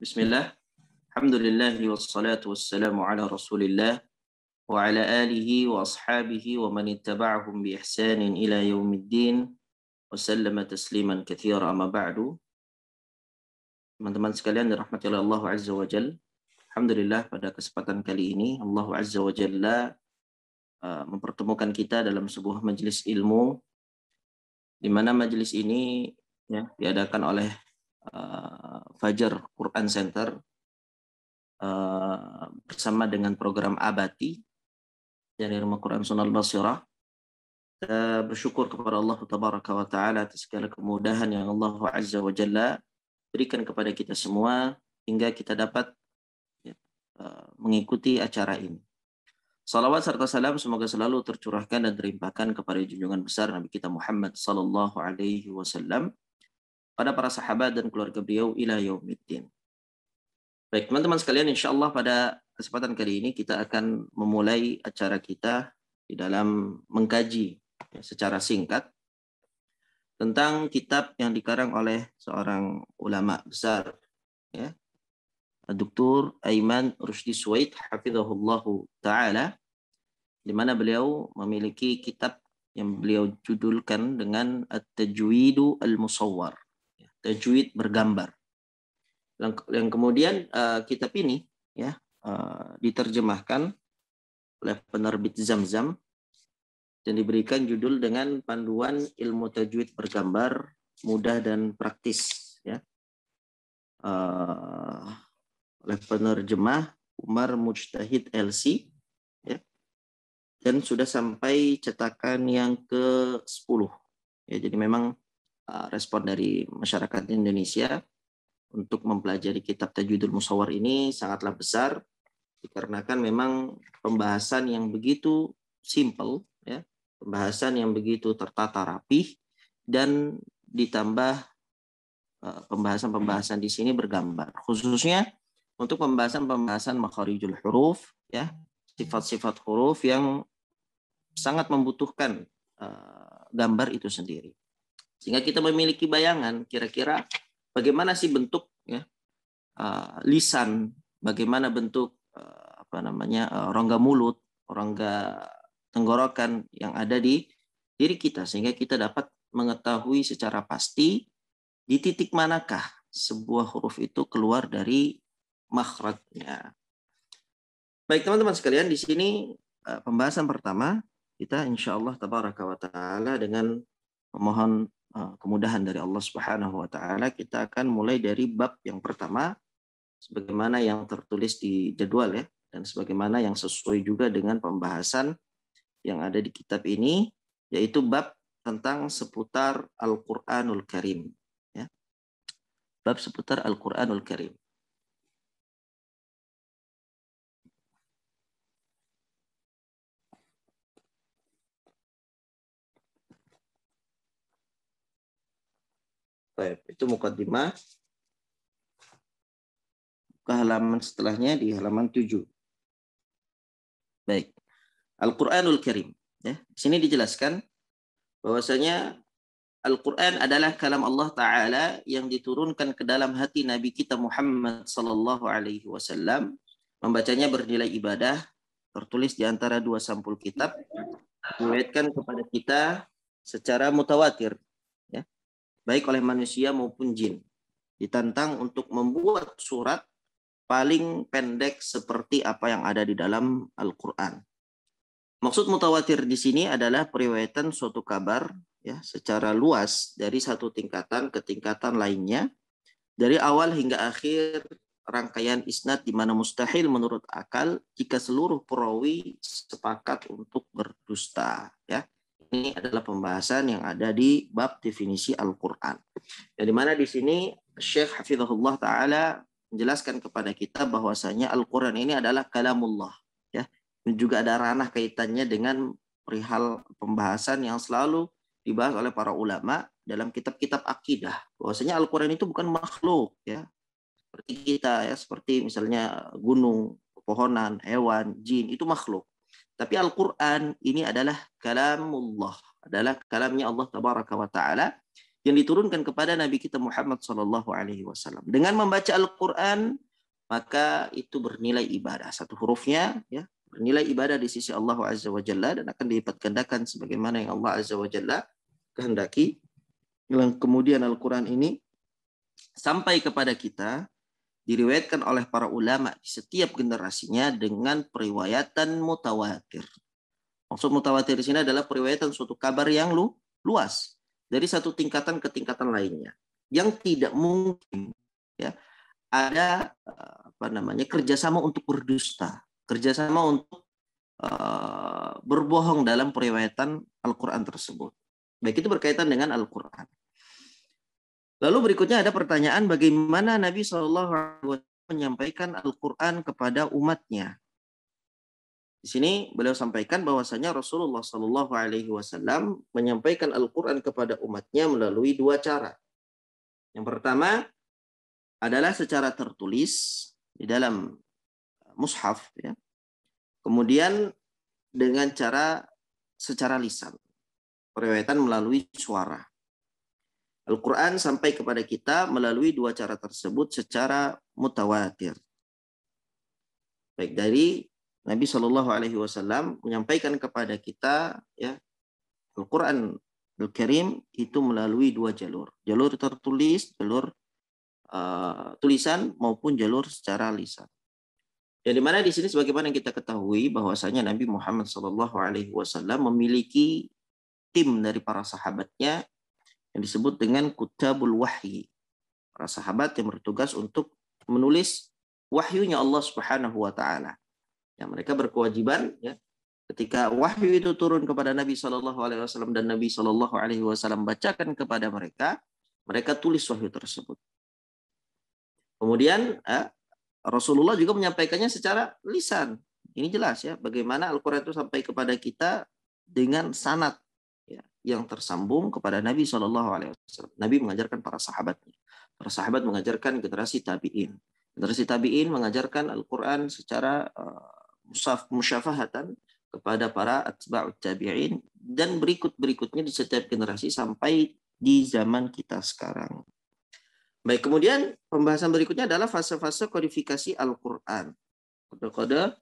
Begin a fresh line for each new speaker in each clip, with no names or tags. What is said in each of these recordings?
Bismillah, alhamdulillah wassalatu wassalamu ala rasulillah wa ala alihi wa ashabihi wa man ittaba'ahum bi ihsanin ila yaumiddin wa sallama tasliman katsira amma ba'du. Teman-teman sekalian dirahmati oleh Allah Azza wa Jalla. Alhamdulillah pada kesempatan kali ini Allah Azza wa Jalla mempertemukan kita dalam sebuah majelis ilmu, di mana majelis ini diadakan oleh Fajar Quran Center bersama dengan program Abati dari Rumah Quran Sunnah Al-Basirah. Kita bersyukur kepada Allah Tabaraka wa Ta'ala atas segala kemudahan yang Allah Azza wa Jalla berikan kepada kita semua hingga kita dapat mengikuti acara ini. Salawat serta salam semoga selalu tercurahkan dan terimpahkan kepada junjungan besar Nabi kita Muhammad sallallahu alaihi wasallam, pada para sahabat dan keluarga beliau ila yaumiddin. Baik teman-teman sekalian, insyaallah pada kesempatan kali ini kita akan memulai acara kita di dalam mengkaji secara singkat tentang kitab yang dikarang oleh seorang ulama besar, Dr. Aiman Rushdi Suwaid hafizahullahu ta'ala, di mana beliau memiliki kitab yang beliau judulkan dengan At-Tajwidu Al-Musawwar, tajwid bergambar. Yang kemudian kitab ini diterjemahkan oleh penerbit Zamzam dan diberikan judul dengan Panduan Ilmu Tajwid Bergambar Mudah dan Praktis, oleh penerjemah Umar Mujtahid LC, dan sudah sampai cetakan yang ke-10. Jadi memang respon dari masyarakat Indonesia untuk mempelajari kitab Tajwidul Musawwar ini sangatlah besar, dikarenakan memang pembahasan yang begitu simple, pembahasan yang begitu tertata rapih, dan ditambah pembahasan-pembahasan di sini bergambar, khususnya untuk pembahasan makharijul huruf, sifat-sifat huruf yang sangat membutuhkan gambar itu sendiri. Sehingga kita memiliki bayangan kira-kira bagaimana sih bentuk lisan, bagaimana bentuk rongga mulut, rongga tenggorokan yang ada di diri kita, sehingga kita dapat mengetahui secara pasti di titik manakah sebuah huruf itu keluar dari makhrajnya. Baik teman-teman sekalian, di sini pembahasan pertama kita insyaallah tabaraka wa taala dengan memohon kemudahan dari Allah Subhanahu wa taala, kita akan mulai dari bab yang pertama sebagaimana yang tertulis di jadwal, dan sebagaimana yang sesuai juga dengan pembahasan yang ada di kitab ini, yaitu bab tentang seputar Al-Qur'anul Karim, bab seputar Al-Qur'anul Karim. Baik, itu mukaddimah. Ke halaman setelahnya di halaman 7. Baik. Al-Qur'anul Karim. Di sini dijelaskan bahwasanya Al-Qur'an adalah kalam Allah Ta'ala yang diturunkan ke dalam hati Nabi kita Muhammad sallallahu alaihi wasallam. Membacanya bernilai ibadah, tertulis di antara 2 sampul kitab, diriwayatkan kepada kita secara mutawatir, baik oleh manusia maupun jin. Ditantang untuk membuat surat paling pendek seperti apa yang ada di dalam Al-Qur'an. Maksud mutawatir di sini adalah periwayatan suatu kabar secara luas dari satu tingkatan ke tingkatan lainnya, dari awal hingga akhir rangkaian isnad, di mana mustahil menurut akal jika seluruh perawi sepakat untuk berdusta. Ini adalah pembahasan yang ada di bab definisi Al-Qur'an. Yang dimana di sini Syekh Hafizahullah Ta'ala menjelaskan kepada kita bahwasanya Al-Qur'an ini adalah kalamullah. Dan juga ada ranah kaitannya dengan perihal pembahasan yang selalu dibahas oleh para ulama dalam kitab-kitab akidah. Bahwasanya Al-Qur'an itu bukan makhluk, seperti kita, seperti misalnya gunung, pepohonan, hewan, jin, itu makhluk. Tapi Al-Qur'an ini adalah kalamullah, adalah kalamnya Allah Tabaraka wa Ta'ala, yang diturunkan kepada Nabi kita Muhammad SAW. Dengan membaca Al-Quran, maka itu bernilai ibadah. Satu hurufnya ya bernilai ibadah di sisi Allah Azza wa Jalla dan akan dilipat gandakan sebagaimana yang Allah Azza wa Jalla kehendaki. Yang kemudian Al-Quran ini sampai kepada kita diriwayatkan oleh para ulama di setiap generasinya dengan periwayatan mutawatir. Maksud mutawatir di sini adalah periwayatan suatu kabar yang luas dari satu tingkatan ke tingkatan lainnya, yang tidak mungkin ya ada kerjasama untuk berdusta, kerjasama untuk berbohong dalam periwayatan Al-Quran tersebut. Baik itu berkaitan dengan Al-Quran. Lalu berikutnya ada pertanyaan bagaimana Nabi SAW menyampaikan Al-Quran kepada umatnya. Di sini beliau sampaikan bahwasanya Rasulullah SAW menyampaikan Al-Quran kepada umatnya melalui dua cara. Yang pertama adalah secara tertulis di dalam mushaf, ya. Kemudian dengan cara secara lisan, periwayatan melalui suara. Al-Quran sampai kepada kita melalui dua cara tersebut secara mutawatir. Baik dari Nabi SAW menyampaikan kepada kita ya Al-Quran Al-Karim itu melalui dua jalur. Jalur tertulis, jalur tulisan maupun jalur secara lisan. Yang dimana di sini sebagaimana yang kita ketahui bahwasanya Nabi Muhammad SAW memiliki tim dari para sahabatnya yang disebut dengan kutabul wahyi. Para sahabat yang bertugas untuk menulis wahyunya Allah Subhanahu wa taala. Ya, mereka berkewajiban ya ketika wahyu itu turun kepada Nabi SAW dan Nabi SAW bacakan kepada mereka, mereka tulis wahyu tersebut. Kemudian Rasulullah juga menyampaikannya secara lisan. Ini jelas ya bagaimana Al-Quran itu sampai kepada kita dengan sanad ya, yang tersambung kepada Nabi SAW. Nabi mengajarkan para sahabatnya. Para sahabat mengajarkan generasi tabi'in. Generasi tabi'in mengajarkan Al-Quran secara musyafahatan kepada para atba'ut tabi'in dan berikut-berikutnya di setiap generasi sampai di zaman kita sekarang. Baik, kemudian pembahasan berikutnya adalah fase-fase kodifikasi Al-Quran. Kode-kode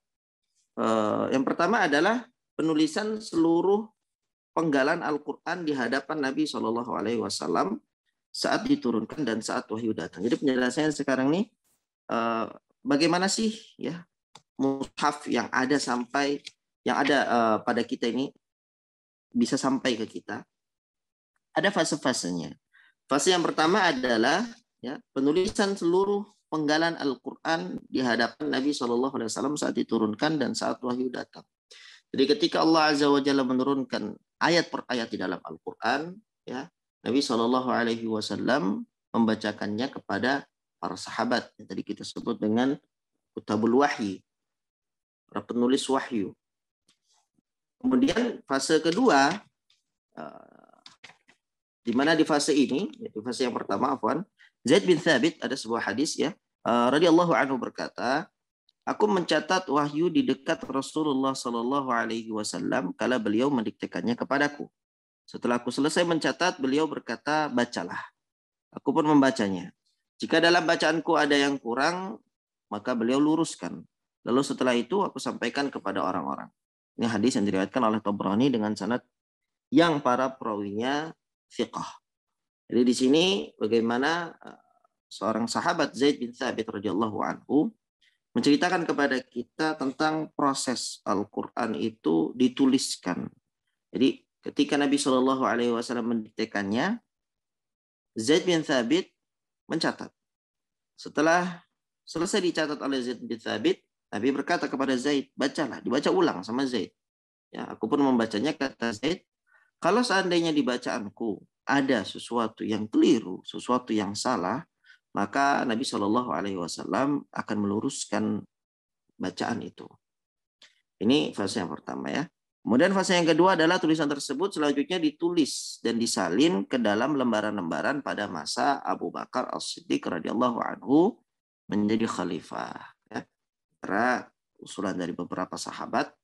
yang pertama adalah penulisan seluruh penggalan Al-Quran di hadapan Nabi SAW saat diturunkan dan saat wahyu datang. Jadi penjelasannya sekarang nih, bagaimana sih ya mushaf yang ada pada kita ini bisa sampai ke kita? Ada fase-fasenya. Fase yang pertama adalah ya penulisan seluruh penggalan Al-Quran di hadapan Nabi SAW saat diturunkan dan saat wahyu datang. Jadi ketika Allah Azza wa Jalla menurunkan ayat per ayat di dalam Al-Quran, ya Nabi SAW membacakannya kepada para sahabat yang tadi kita sebut dengan kutabul wahyi, para penulis wahyu. Kemudian fase kedua, di mana di fase ini, yaitu fase yang pertama, Zaid bin Thabit ada sebuah hadis ya, radhiyallahu anhu berkata, aku mencatat wahyu di dekat Rasulullah SAW kala beliau mendiktekannya kepadaku. Setelah aku selesai mencatat, beliau berkata, bacalah. Aku pun membacanya. Jika dalam bacaanku ada yang kurang, maka beliau luruskan. Lalu setelah itu aku sampaikan kepada orang-orang. Ini hadis yang diriwayatkan oleh Tabrani dengan sanad yang para perawinya thiqah. Jadi di sini bagaimana seorang sahabat Zaid bin Thabit radhiyallahu anhu menceritakan kepada kita tentang proses Al-Quran itu dituliskan. Jadi ketika Nabi SAW mendiktekannya, Zaid bin Thabit mencatat. Setelah selesai dicatat oleh Zaid bin Thabit, Nabi berkata kepada Zaid, bacalah, dibaca ulang sama Zaid. Ya, aku pun membacanya, kata Zaid, kalau seandainya di bacaanku ada sesuatu yang keliru, sesuatu yang salah, maka Nabi SAW akan meluruskan bacaan itu. Ini fase yang pertama ya. Kemudian fase yang kedua adalah tulisan tersebut selanjutnya ditulis dan disalin ke dalam lembaran-lembaran pada masa Abu Bakar As-Siddiq radhiyallahu anhu menjadi khalifah. Ya. Karena usulan dari beberapa sahabat,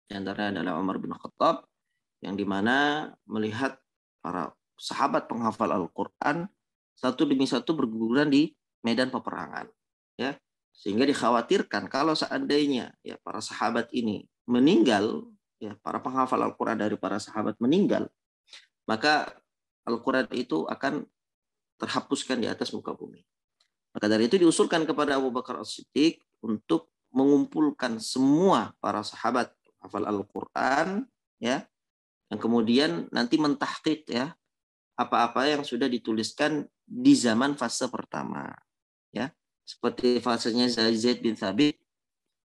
di antaranya adalah Umar bin Khattab, yang dimana melihat para sahabat penghafal Al-Quran satu demi satu berguguran di medan peperangan. Ya, sehingga dikhawatirkan kalau seandainya ya para sahabat ini meninggal, ya para penghafal Al-Quran dari para sahabat meninggal, maka Al-Quran itu akan terhapuskan di atas muka bumi. Maka dari itu diusulkan kepada Abu Bakar As-Siddiq untuk mengumpulkan semua para sahabat hafal Al-Quran, ya, yang kemudian nanti mentahqiq ya apa-apa yang sudah dituliskan di zaman fase pertama, ya, seperti fasenya Zaid bin Thabit,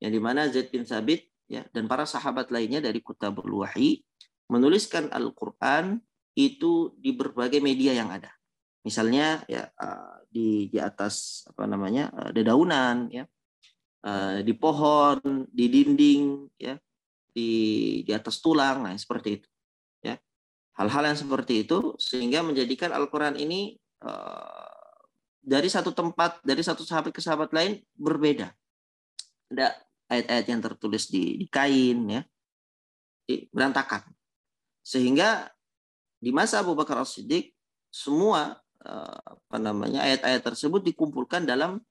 yang dimana Zaid bin Thabit ya dan para sahabat lainnya dari Kutabul Wahyi menuliskan Al-Quran itu di berbagai media yang ada. Misalnya ya di atas apa namanya dedaunan, ya, di pohon, di dinding, ya, di atas tulang, nah seperti itu. Ya, hal-hal yang seperti itu sehingga menjadikan Al-Quran ini dari satu tempat, dari satu sahabat ke sahabat lain berbeda. Ada ayat-ayat yang tertulis di kain, ya, berantakan. Sehingga di masa Abu Bakar As-Siddiq semua apa namanya ayat-ayat tersebut dikumpulkan dalam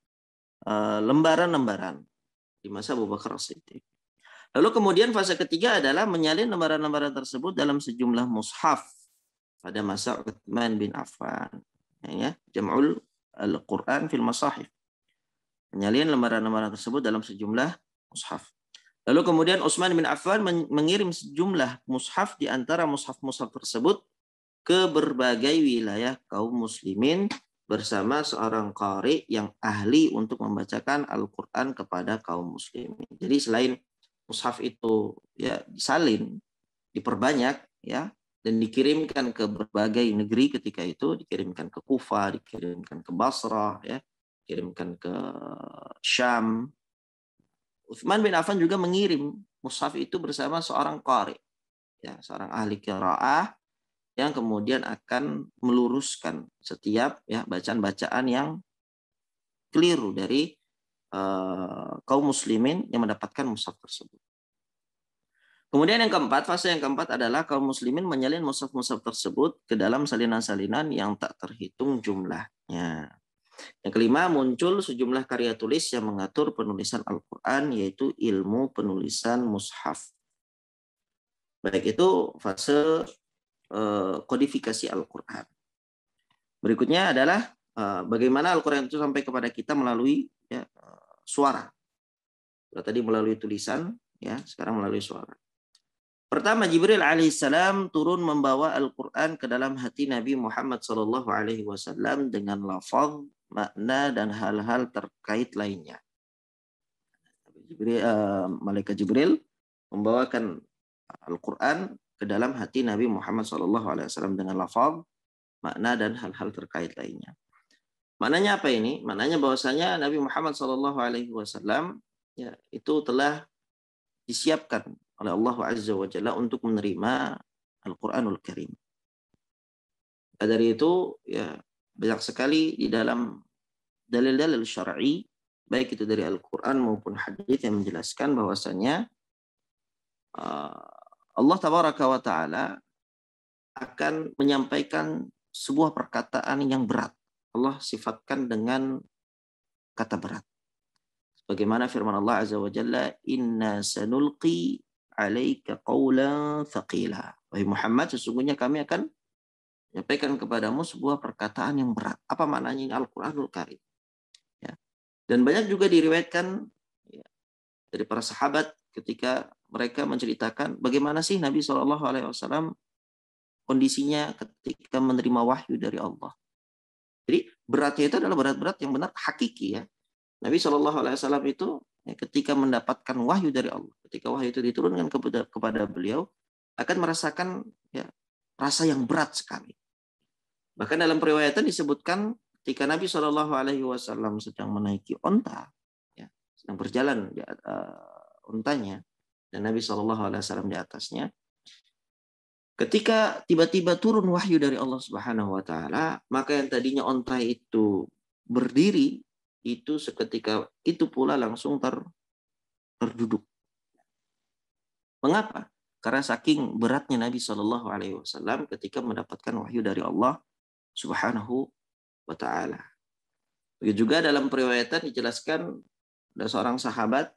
lembaran-lembaran di masa Abu Bakar As-Siddiq. Lalu kemudian fase ketiga adalah menyalin lembaran-lembaran tersebut dalam sejumlah mushaf pada masa Utsman bin Affan. Ya, Jam'ul Al-Quran fil Masahif. Menyalin lembaran-lembaran tersebut dalam sejumlah mushaf. Lalu kemudian Utsman bin Affan mengirim sejumlah mushaf di antara mushaf-mushaf tersebut ke berbagai wilayah kaum muslimin bersama seorang qari yang ahli untuk membacakan Al-Quran kepada kaum muslimin. Jadi selain mushaf itu ya disalin, diperbanyak, ya, dan dikirimkan ke berbagai negeri ketika itu, dikirimkan ke Kufah, dikirimkan ke Basrah, ya, dikirimkan ke Syam. Utsman bin Affan juga mengirim mushaf itu bersama seorang qari, ya, seorang ahli qiraah yang kemudian akan meluruskan setiap ya bacaan-bacaan yang keliru dari kaum muslimin yang mendapatkan mushaf tersebut. Kemudian yang keempat, fase yang keempat adalah kaum muslimin menyalin mushaf-mushaf tersebut ke dalam salinan-salinan yang tak terhitung jumlahnya. Yang kelima, muncul sejumlah karya tulis yang mengatur penulisan Al-Quran, yaitu ilmu penulisan mushaf. Baik itu fase kodifikasi Al-Quran. Berikutnya adalah bagaimana Al-Quran itu sampai kepada kita melalui ya, suara. Tadi melalui tulisan, ya, sekarang melalui suara. Pertama, Jibril alaihissalam turun membawa Al-Quran ke dalam hati Nabi Muhammad SAW dengan lafaz, makna, dan hal-hal terkait lainnya. Malaikat Jibril membawakan Al-Quran ke dalam hati Nabi Muhammad SAW dengan lafaz, makna, dan hal-hal terkait lainnya. Maknanya apa ini? Maknanya bahwasanya Nabi Muhammad SAW ya, itu telah disiapkan oleh Allah Azza wa Jalla untuk menerima Al-Quranul Karim. Dari itu ya banyak sekali di dalam dalil-dalil syar'i, baik itu dari Al-Quran maupun hadis yang menjelaskan bahwasanya Allah Tabaraka wa Ta'ala akan menyampaikan sebuah perkataan yang berat. Allah sifatkan dengan kata berat. Bagaimana firman Allah Azza wa Jalla, "Inna sanulqi 'alaika qawlan thaqila." Wahai Muhammad, sesungguhnya kami akan menyampaikan kepadamu sebuah perkataan yang berat. Apa maknanya ini? Al-Qur'anul Karim. Ya. Dan banyak juga diriwayatkan ya, dari para sahabat ketika mereka menceritakan bagaimana sih Nabi SAW kondisinya ketika menerima wahyu dari Allah. Jadi beratnya itu adalah berat-berat yang benar hakiki, ya. Nabi SAW itu ya, ketika mendapatkan wahyu dari Allah, ketika wahyu itu diturunkan kepada beliau, akan merasakan ya, rasa yang berat sekali. Bahkan dalam periwayatan disebutkan ketika Nabi SAW sedang menaiki onta, ya, sedang berjalan di ontanya, dan Nabi SAW di atasnya, ketika tiba-tiba turun wahyu dari Allah Subhanahu wa Ta'ala, maka yang tadinya onta itu berdiri, itu seketika itu pula langsung terduduk. Mengapa? karena saking beratnya Nabi Shallallahu Alaihi Wasallam ketika mendapatkan wahyu dari Allah Subhanahu wa Ta'ala. Begitu juga dalam periwayatan dijelaskan ada seorang sahabat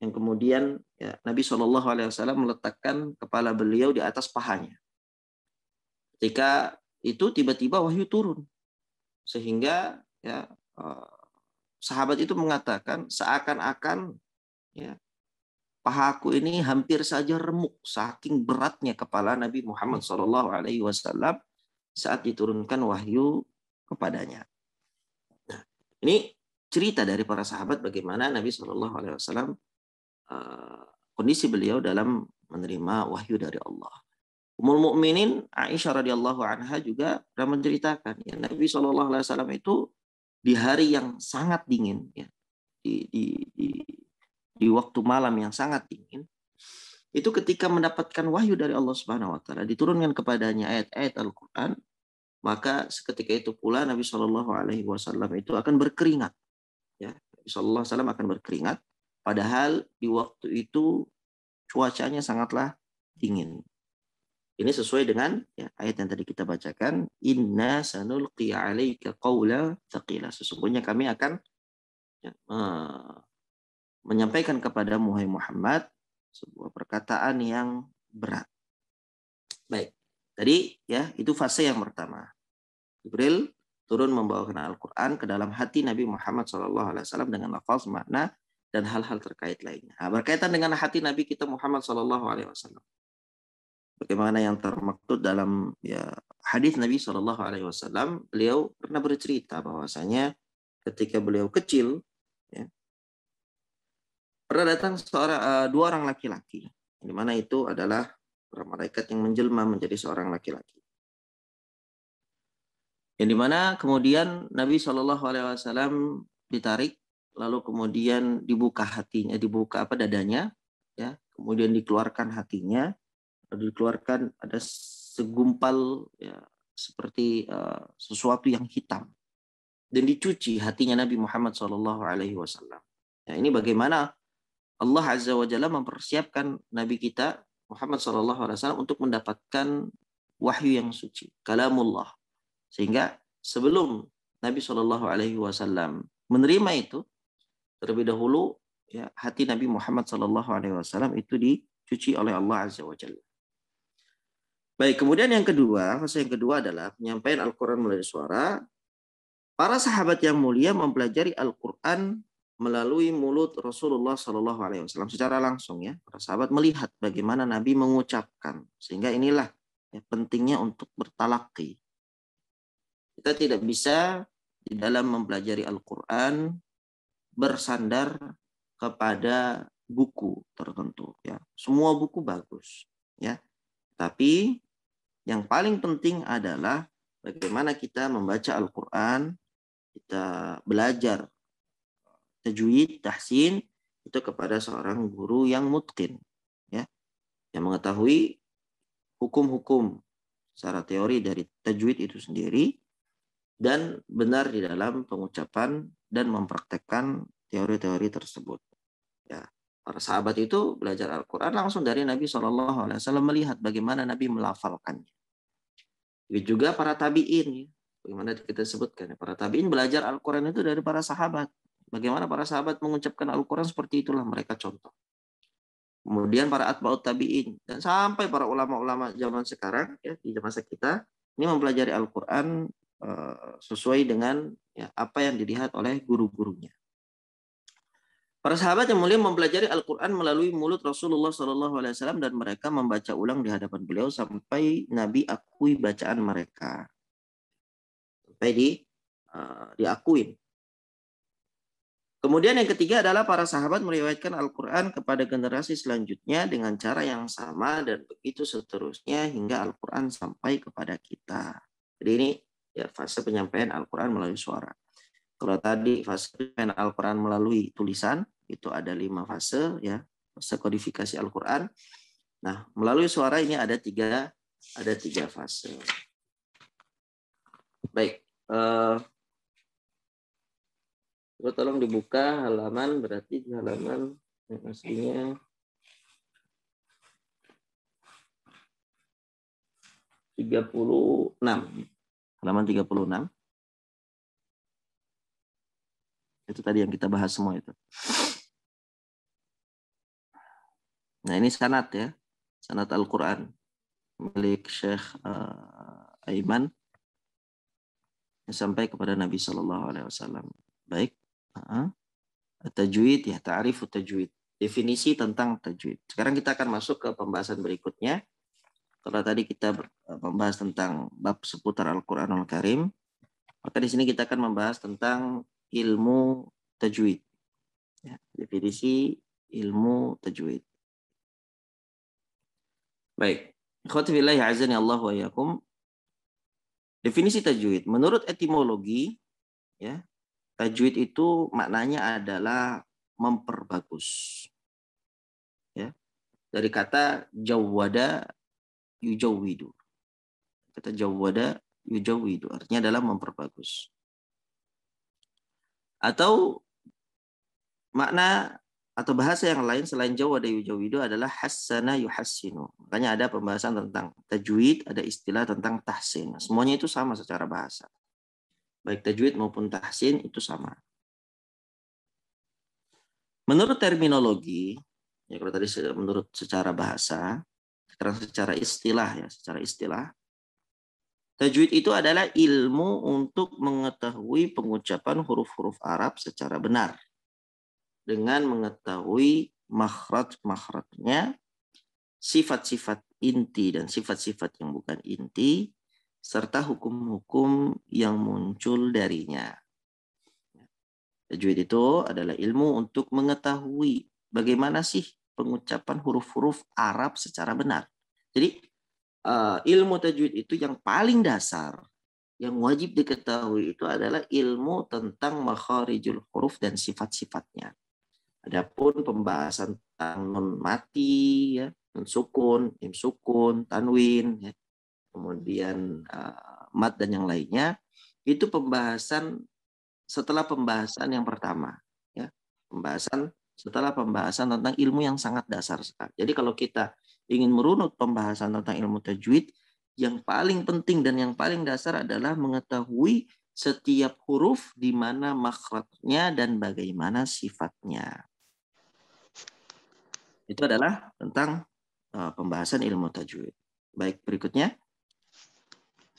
yang kemudian ya, Nabi Shallallahu Alaihi Wasallam meletakkan kepala beliau di atas pahanya. Ketika itu tiba-tiba wahyu turun, sehingga ya, sahabat itu mengatakan seakan-akan ya, pahaku ini hampir saja remuk saking beratnya kepala Nabi Muhammad Shallallahu Alaihi Wasallam saat diturunkan wahyu kepadanya. Nah, ini cerita dari para sahabat bagaimana Nabi Shallallahu Alaihi Wasallam kondisi beliau dalam menerima wahyu dari Allah. Ummul Mukminin Aisyah radhiyallahu anha juga pernah menceritakan ya, Nabi Shallallahu Alaihi Wasallam itu di hari yang sangat dingin ya, di waktu malam yang sangat dingin, itu ketika mendapatkan wahyu dari Allah Subhanahu wa Ta'ala, diturunkan kepadanya ayat-ayat Al-Quran, maka seketika itu pula Nabi Shallallahu Alaihi Wasallam itu akan berkeringat. Ya, Nabi Shallallahu Alaihi Wasallam akan berkeringat, padahal di waktu itu cuacanya sangatlah dingin. Ini sesuai dengan ya, ayat yang tadi kita bacakan, Inna sanulqi 'alaika qawla thaqila. Sesungguhnya kami akan ya, menyampaikan kepada Muhammad sebuah perkataan yang berat. Baik, tadi ya itu fase yang pertama. Jibril turun membawakan Al-Quran ke dalam hati Nabi Muhammad SAW dengan lafaz, makna, dan hal-hal terkait lainnya. Nah, berkaitan dengan hati Nabi kita Muhammad SAW. Bagaimana yang termaktub dalam ya, hadis Nabi SAW, beliau pernah bercerita bahwasanya ketika beliau kecil, ya, pernah datang dua orang laki-laki, di mana itu adalah para malaikat yang menjelma menjadi seorang laki-laki. Yang dimana kemudian Nabi SAW ditarik, lalu kemudian dibuka hatinya, dibuka dadanya, ya, kemudian dikeluarkan hatinya, lalu dikeluarkan ada segumpal ya, seperti sesuatu yang hitam, dan dicuci hatinya Nabi Muhammad SAW. Ya, ini bagaimana Allah Azza wa Jalla mempersiapkan Nabi kita Muhammad SAW untuk mendapatkan wahyu yang suci, kalamullah. Sehingga sebelum Nabi SAW menerima itu, terlebih dahulu ya, hati Nabi Muhammad SAW itu dicuci oleh Allah Azza wa Jalla. Baik, kemudian yang kedua, fase yang kedua adalah penyampaian Al-Quran melalui suara. Para sahabat yang mulia mempelajari Al-Quran melalui mulut Rasulullah SAW secara langsung ya. Para sahabat melihat bagaimana Nabi mengucapkan, sehingga inilah ya, pentingnya untuk bertalaqi. Kita tidak bisa di dalam mempelajari Al-Quran bersandar kepada buku tertentu ya. Semua buku bagus ya. Tapi yang paling penting adalah bagaimana kita membaca Al-Quran, kita belajar tajwid, tahsin itu kepada seorang guru yang mutqin ya, yang mengetahui hukum-hukum secara teori dari tajwid itu sendiri dan benar di dalam pengucapan dan mempraktekkan teori-teori tersebut. Ya, para sahabat itu belajar Al-Quran langsung dari Nabi SAW melihat bagaimana Nabi melafalkannya. Begitu juga para tabi'in, bagaimana kita sebutkan, para tabi'in belajar Al-Quran itu dari para sahabat. Bagaimana para sahabat mengucapkan Al-Quran, seperti itulah mereka contoh. Kemudian para atba'ut tabi'in dan sampai para ulama-ulama zaman sekarang ya, di masa kita ini mempelajari Al-Quran sesuai dengan ya, apa yang dilihat oleh guru-gurunya. Para sahabat yang mulia mempelajari Al-Quran melalui mulut Rasulullah SAW dan mereka membaca ulang di hadapan beliau sampai Nabi akui bacaan mereka. Sampai diakuin. Kemudian yang ketiga adalah para sahabat meriwayatkan Al-Quran kepada generasi selanjutnya dengan cara yang sama dan begitu seterusnya hingga Al-Quran sampai kepada kita. Jadi ini ya fase penyampaian Al-Quran melalui suara. Kalau tadi fase penyampaian Al-Quran melalui tulisan itu ada 5 fase ya, fase kodifikasi Al-Quran. Nah, melalui suara ini ada tiga fase. Baik, coba tolong dibuka halaman, berarti di halaman yang aslinya 36. Halaman 36. Itu tadi yang kita bahas semua itu. Nah, ini sanad ya. Sanad Al-Quran. Milik Syekh Aiman. Sampai kepada Nabi SAW. Baik. Tajwid ya, ta'rif tajwid. Definisi tentang tajwid. Sekarang kita akan masuk ke pembahasan berikutnya. Kalau tadi kita membahas tentang bab seputar Al-Quranul Karim, maka di sini kita akan membahas tentang ilmu tajwid. Ya, definisi ilmu tajwid. Baik. Ikhwati fillah ya'azani Allah wa iyyakum. Definisi tajwid. Menurut etimologi, ya, tajwid itu maknanya adalah memperbagus. Ya. Dari kata jawwada yujawwidu. Kata jawwada yujawwidu artinya adalah memperbagus. Atau makna atau bahasa yang lain selain jawwada yujawwidu adalah hassana yuhassinu. Makanya ada pembahasan tentang tajwid, ada istilah tentang tahsin. Semuanya itu sama secara bahasa. Baik tajwid maupun tahsin itu sama. Menurut terminologi, ya kalau tadi menurut secara bahasa, sekarang secara istilah ya, secara istilah, tajwid itu adalah ilmu untuk mengetahui pengucapan huruf-huruf Arab secara benar. Dengan mengetahui makhraj-makhrajnya, sifat-sifat inti dan sifat-sifat yang bukan inti, serta hukum-hukum yang muncul darinya. Tajwid itu adalah ilmu untuk mengetahui bagaimana sih pengucapan huruf-huruf Arab secara benar. Jadi ilmu tajwid itu yang paling dasar, yang wajib diketahui itu adalah ilmu tentang makharijul huruf dan sifat-sifatnya. Adapun pembahasan tentang nun mati, ya, nun sukun, mim sukun, tanwin, ya, kemudian mad dan yang lainnya, itu pembahasan setelah pembahasan yang pertama, ya, pembahasan setelah pembahasan tentang ilmu yang sangat dasar sekali. Jadi kalau kita ingin merunut pembahasan tentang ilmu tajwid, yang paling penting dan yang paling dasar adalah mengetahui setiap huruf di mana makhrajnya dan bagaimana sifatnya. Itu adalah tentang pembahasan ilmu tajwid. Baik, berikutnya.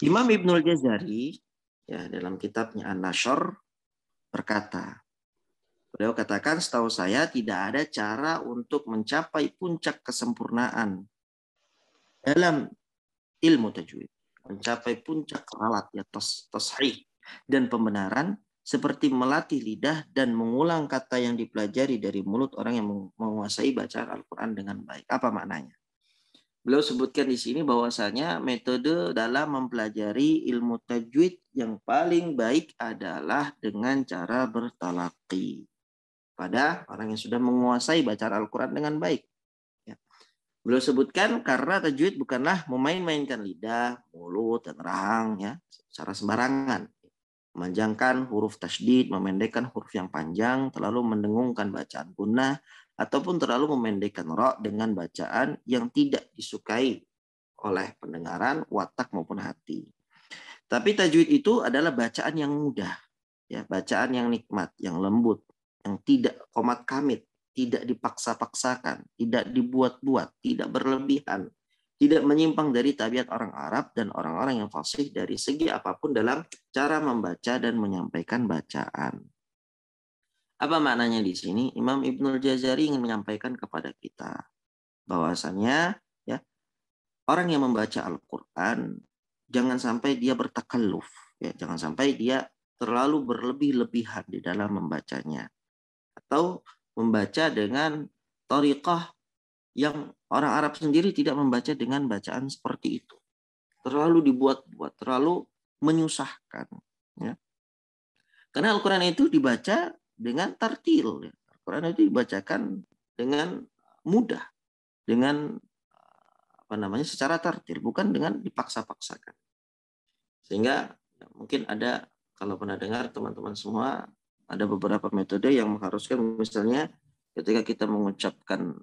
Imam Ibnul Jazari ya dalam kitabnya An-Nashr berkata, beliau katakan, setahu saya tidak ada cara untuk mencapai puncak kesempurnaan dalam ilmu tajwid. Mencapai puncak ralat ya tashih dan pembenaran seperti melatih lidah dan mengulang kata yang dipelajari dari mulut orang yang menguasai bacaan Al-Quran dengan baik. Apa maknanya? Beliau sebutkan di sini bahwasanya metode dalam mempelajari ilmu tajwid yang paling baik adalah dengan cara bertalaqi pada orang yang sudah menguasai bacaan Al-Quran dengan baik. Ya. Beliau sebutkan karena tajwid bukanlah memain-mainkan lidah, mulut, dan rahang ya secara sembarangan. Memanjangkan huruf tasydid, memendekkan huruf yang panjang, terlalu mendengungkan bacaan gunnah, ataupun terlalu memendekkan ra dengan bacaan yang tidak disukai oleh pendengaran, watak maupun hati. Tapi tajwid itu adalah bacaan yang mudah, ya, bacaan yang nikmat, yang lembut, yang tidak qomat kamit, tidak dipaksa-paksakan, tidak dibuat-buat, tidak berlebihan, tidak menyimpang dari tabiat orang Arab dan orang-orang yang fasih dari segi apapun dalam cara membaca dan menyampaikan bacaan. Apa maknanya di sini? Imam Ibnul Jazari ingin menyampaikan kepada kita bahwasannya ya orang yang membaca Al-Quran jangan sampai dia bertakalluf, ya, jangan sampai dia terlalu berlebih-lebihan di dalam membacanya atau membaca dengan thariqah yang orang Arab sendiri tidak membaca dengan bacaan seperti itu. Terlalu dibuat-buat, terlalu menyusahkan. Ya. Karena Al-Quran itu dibaca dengan tartil. Ya. Al-Quran itu dibacakan dengan mudah, dengan secara tartil, bukan dengan dipaksa-paksakan. Sehingga ya, mungkin ada, kalau pernah dengar teman-teman semua, ada beberapa metode yang mengharuskan misalnya ketika kita mengucapkan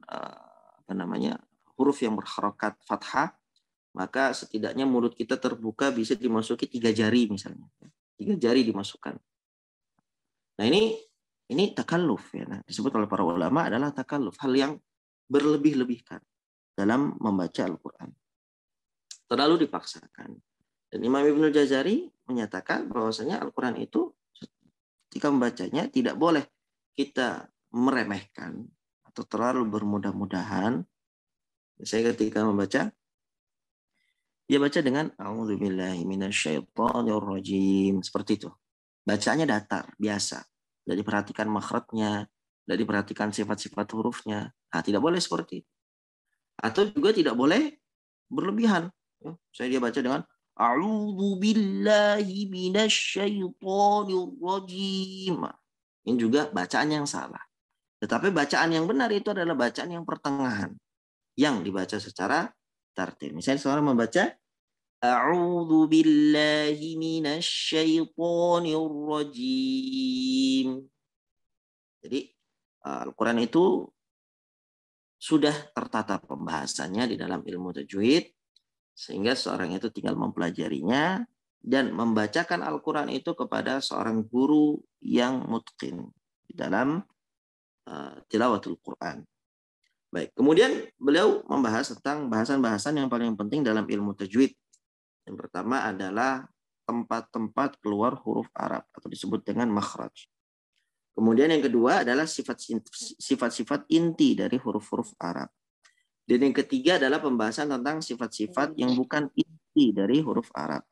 huruf yang berharokat fathah, maka setidaknya mulut kita terbuka bisa dimasuki 3 jari misalnya. 3 jari dimasukkan. Nah ini takalluf ya. Nah, disebut oleh para ulama adalah takalluf, hal yang berlebih-lebihkan dalam membaca Al-Quran. Terlalu dipaksakan. Dan Imam Ibnu Jazari menyatakan bahwasanya Al-Quran itu ketika membacanya tidak boleh kita meremehkan atau terlalu bermudah-mudahan. Saya ketika membaca, dia baca dengan a'udzubillahi minasyaitonirrajim, seperti itu. Bacaannya datar, biasa. Tidak diperhatikan makhrajnya, tidak diperhatikan sifat-sifat hurufnya. Nah, tidak boleh seperti itu. Atau juga tidak boleh berlebihan. Saya dia baca dengan a'udzubillahi minasyaitonirrajim. Ini juga bacaan yang salah. Tetapi bacaan yang benar itu adalah bacaan yang pertengahan, yang dibaca secara tartil. Misalnya seorang membaca a'udzu billahi minasyaitonir rajim. Jadi Al-Qur'an itu sudah tertata pembahasannya di dalam ilmu tajwid sehingga seorang itu tinggal mempelajarinya dan membacakan Al-Qur'an itu kepada seorang guru yang mutqin di dalam tilawatul Qur'an. Baik, kemudian beliau membahas tentang bahasan-bahasan yang paling penting dalam ilmu tajwid. Yang pertama adalah tempat-tempat keluar huruf Arab atau disebut dengan makhraj. Kemudian yang kedua adalah sifat-sifat inti dari huruf-huruf Arab. Dan yang ketiga adalah pembahasan tentang sifat-sifat yang bukan inti dari huruf Arab.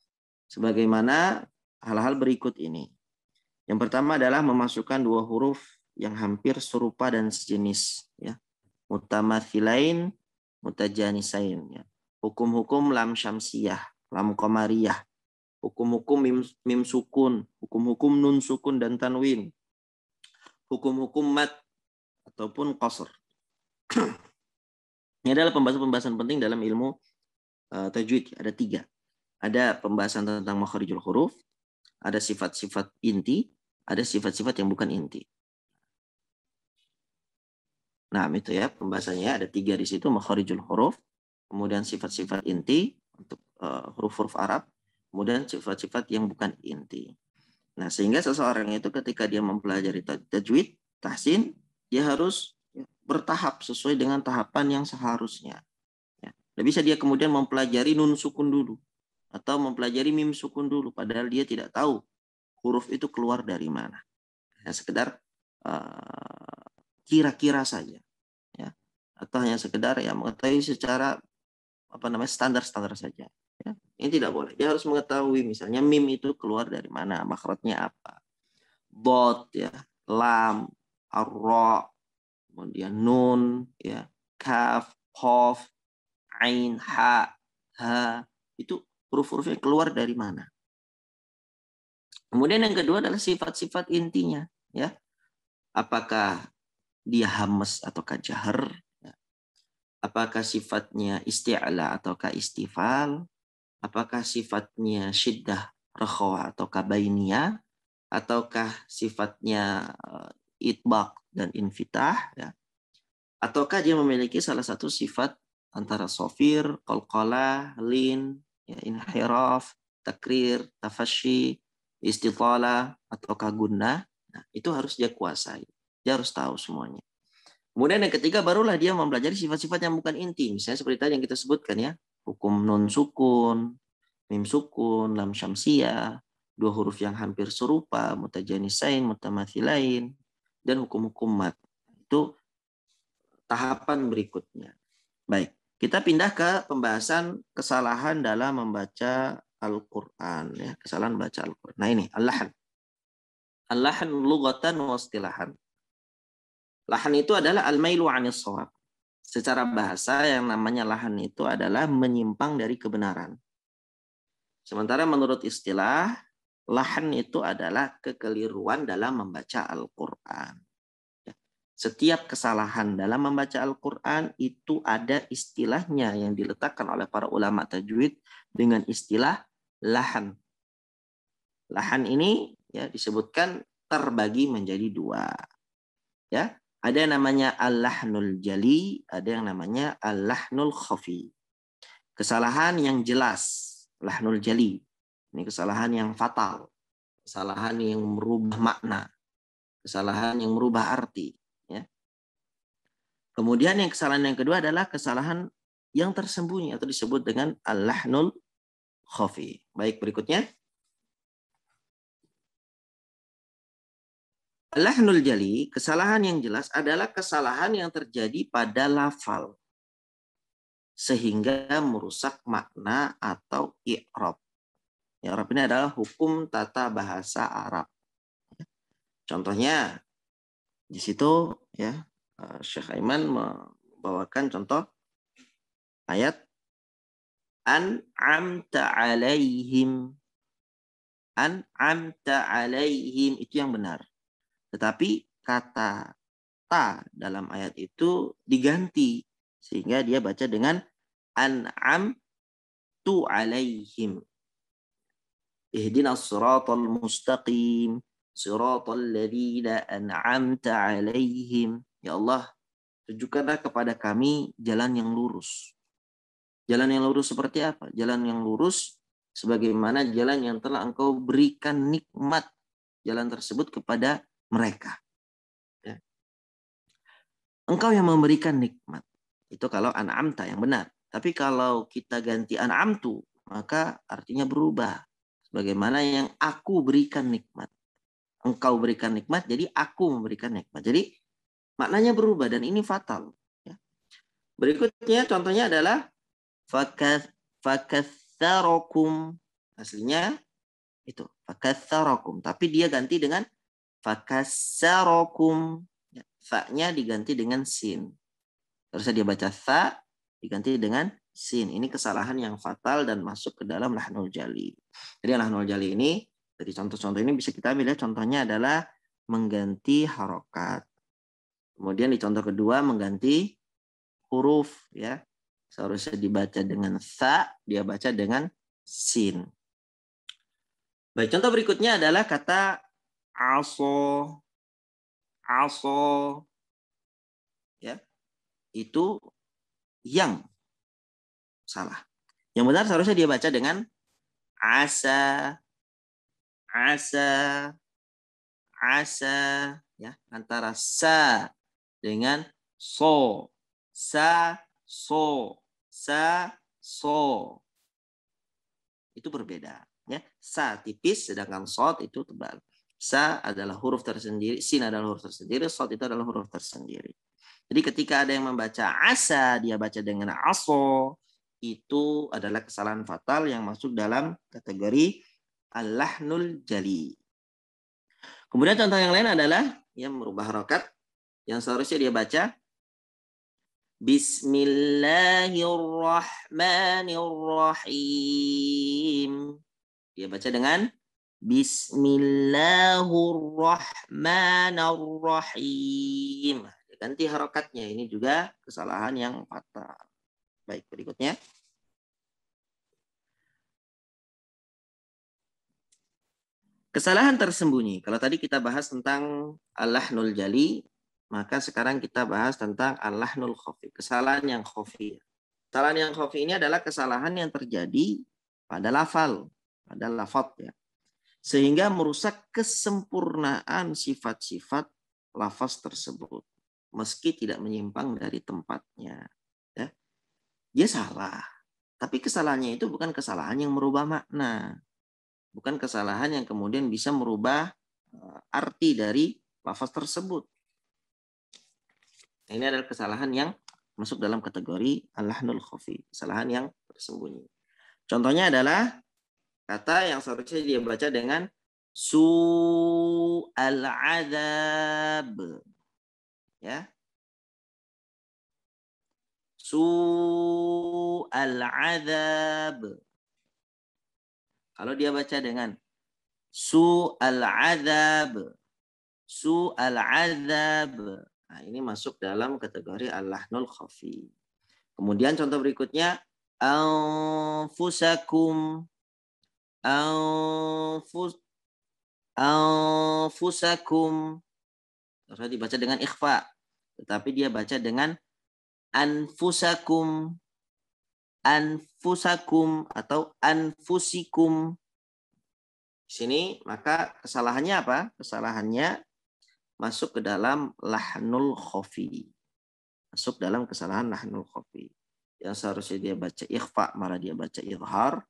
Sebagaimana hal-hal berikut ini. Yang pertama adalah memasukkan 2 huruf yang hampir serupa dan sejenis, ya. Mutamathilain, mutajanisain, ya. Hukum-hukum lam syamsiyah, lam qamariyah, hukum-hukum mim sukun, hukum-hukum nun sukun dan tanwin, hukum-hukum mat ataupun qasr. Ini adalah pembahasan-pembahasan penting dalam ilmu tajwid. Ada 3. Ada pembahasan tentang makharijul huruf, ada sifat-sifat inti, ada sifat-sifat yang bukan inti. Nah, itu ya pembahasannya, ada 3 di situ, makharijul huruf, kemudian sifat-sifat inti untuk huruf-huruf Arab, kemudian sifat-sifat yang bukan inti. Nah, sehingga seseorang itu ketika dia mempelajari tajwid, tahsin, dia harus bertahap sesuai dengan tahapan yang seharusnya. Ya. Tidak bisa dia kemudian mempelajari nun sukun dulu atau mempelajari mim sukun dulu, padahal dia tidak tahu huruf itu keluar dari mana. Ya, sekedar kira-kira saja, ya, atau hanya sekedar ya mengetahui secara standar-standar saja. Ya. Ini tidak boleh. Dia harus mengetahui misalnya mim itu keluar dari mana, makhrajnya apa, dot, ya, lam, ar-ra, kemudian nun, ya, kaf, qaf, ain, ha, itu huruf-hurufnya keluar dari mana. Kemudian yang kedua adalah sifat-sifat intinya, ya. Apakah dia hamas ataukah jahar, ya. Apakah sifatnya isti'la ataukah istifal, apakah sifatnya syiddah rakhawah ataukah bainiyah, ataukah sifatnya itbaq dan infitah, ya. Ataukah dia memiliki salah satu sifat antara sofir, qalqalah, lin, ya, inhiraf, takrir, tafashi, istitalah, ataukah gunnah. Nah, itu harus dia kuasai. Dia harus tahu semuanya. Kemudian yang ketiga barulah dia mempelajari sifat-sifat yang bukan inti. Misalnya seperti tadi yang kita sebutkan, ya. Hukum nun sukun, mim sukun, lam syamsiyah, 2 huruf yang hampir serupa, mutajanisain, mutamathilain, dan hukum-hukum mat. Itu tahapan berikutnya. Baik, kita pindah ke pembahasan kesalahan dalam membaca Al-Quran. Ya, kesalahan membaca Al-Quran. Nah ini, al-lahan. Al-lahan lughatan wa istilahan. Lahan itu adalah al-mailu 'anis shawab. Secara bahasa yang namanya lahan itu adalah menyimpang dari kebenaran. Sementara menurut istilah, lahan itu adalah kekeliruan dalam membaca Al-Quran. Setiap kesalahan dalam membaca Al-Quran itu ada istilahnya yang diletakkan oleh para ulama tajwid dengan istilah lahan. Lahan ini ya disebutkan terbagi menjadi 2. Ya, ada yang namanya al-lahnul jali, ada yang namanya al-lahnul khafi. kesalahan yang jelas, lahnul jali. Ini kesalahan yang fatal, kesalahan yang merubah makna, kesalahan yang merubah arti. Ya. Kemudian yang kesalahan yang kedua adalah kesalahan yang tersembunyi atau disebut dengan al-lahnul khafi. Baik, berikutnya. Lahnul jali, kesalahan yang jelas adalah kesalahan yang terjadi pada lafal sehingga merusak makna atau i'rab. I'rab ini adalah hukum tata bahasa Arab. Contohnya di situ ya Syekh Aiman membawakan contoh ayat an'amta alaihim. An'amta alaihim itu yang benar. Tetapi kata ta dalam ayat itu diganti sehingga dia baca dengan an'amtu alaihim. Ihdinas siratal mustaqim, siratal ladzina an'amta alaihim. Ya Allah, tunjukkanlah kepada kami jalan yang lurus. Jalan yang lurus seperti apa? Jalan yang lurus sebagaimana jalan yang telah Engkau berikan nikmat jalan tersebut kepada mereka. Ya. Engkau yang memberikan nikmat. Itu kalau an'amta yang benar. Tapi kalau kita ganti an'amtu, maka artinya berubah. Sebagaimana yang aku berikan nikmat. Engkau berikan nikmat, jadi aku memberikan nikmat. Jadi maknanya berubah dan ini fatal. Ya. Berikutnya contohnya adalah fakatsarakum. Aslinya itu fakatsarakum. Tapi dia ganti dengan fakatsarakum. Ya, fa-nya diganti dengan sin. Harusnya dia baca fa diganti dengan sin. Ini kesalahan yang fatal dan masuk ke dalam lahnul jali. Jadi lahnul jali ini dari contoh-contoh ini bisa kita ambil ya. Contohnya adalah mengganti harokat. Kemudian di contoh kedua mengganti huruf ya. Seharusnya dibaca dengan sa, dia baca dengan sin. Baik, contoh berikutnya adalah kata aso. Aso ya. Itu yang salah. Yang benar seharusnya dia baca dengan asa, asa, asa, ya, antara sa dengan so, sa, so, sa, so. Itu berbeda, ya. Sa tipis, sedangkan sod itu tebal. Sa adalah huruf tersendiri, sin adalah huruf tersendiri, sod itu adalah huruf tersendiri. Jadi ketika ada yang membaca asa, dia baca dengan aso, itu adalah kesalahan fatal yang masuk dalam kategori al-lahnul jali. Kemudian contoh yang lain adalah yang merubah harokat, yang seharusnya dia baca Bismillahirrahmanirrahim. Dia baca dengan Bismillahirrahmanirrahim. Ganti harokatnya. Ini juga kesalahan yang fatal. Baik, berikutnya. Kesalahan tersembunyi. Kalau tadi kita bahas tentang al-lahnul jali, maka sekarang kita bahas tentang al-lahnul khafi. Kesalahan yang khafi. Kesalahan yang khafi ini adalah kesalahan yang terjadi pada lafal, pada lafaz ya. Sehingga merusak kesempurnaan sifat-sifat lafaz tersebut. Meski tidak menyimpang dari tempatnya. Ya. Dia salah. Tapi kesalahannya itu bukan kesalahan yang merubah makna. Bukan kesalahan yang kemudian bisa merubah arti dari lafaz tersebut. Ini adalah kesalahan yang masuk dalam kategori al-lahnul khafi. Kesalahan yang tersembunyi. Contohnya adalah kata yang seharusnya dia baca dengan su'al azab. Ya. Su'al azab. Kalau dia baca dengan su'al azab. Su'al azab. Nah, ini masuk dalam kategori al-lahnul khafi. Kemudian contoh berikutnya anfusakum. Anfusakum. Harus dibaca dengan ikhfa. Tetapi dia baca dengan anfusakum. anfusakum atau anfusikum. Di sini maka kesalahannya apa? Kesalahannya masuk ke dalam lahnul khafi. Masuk dalam kesalahan lahnul khafi. Yang seharusnya dia baca ikhfa malah dia baca izhar,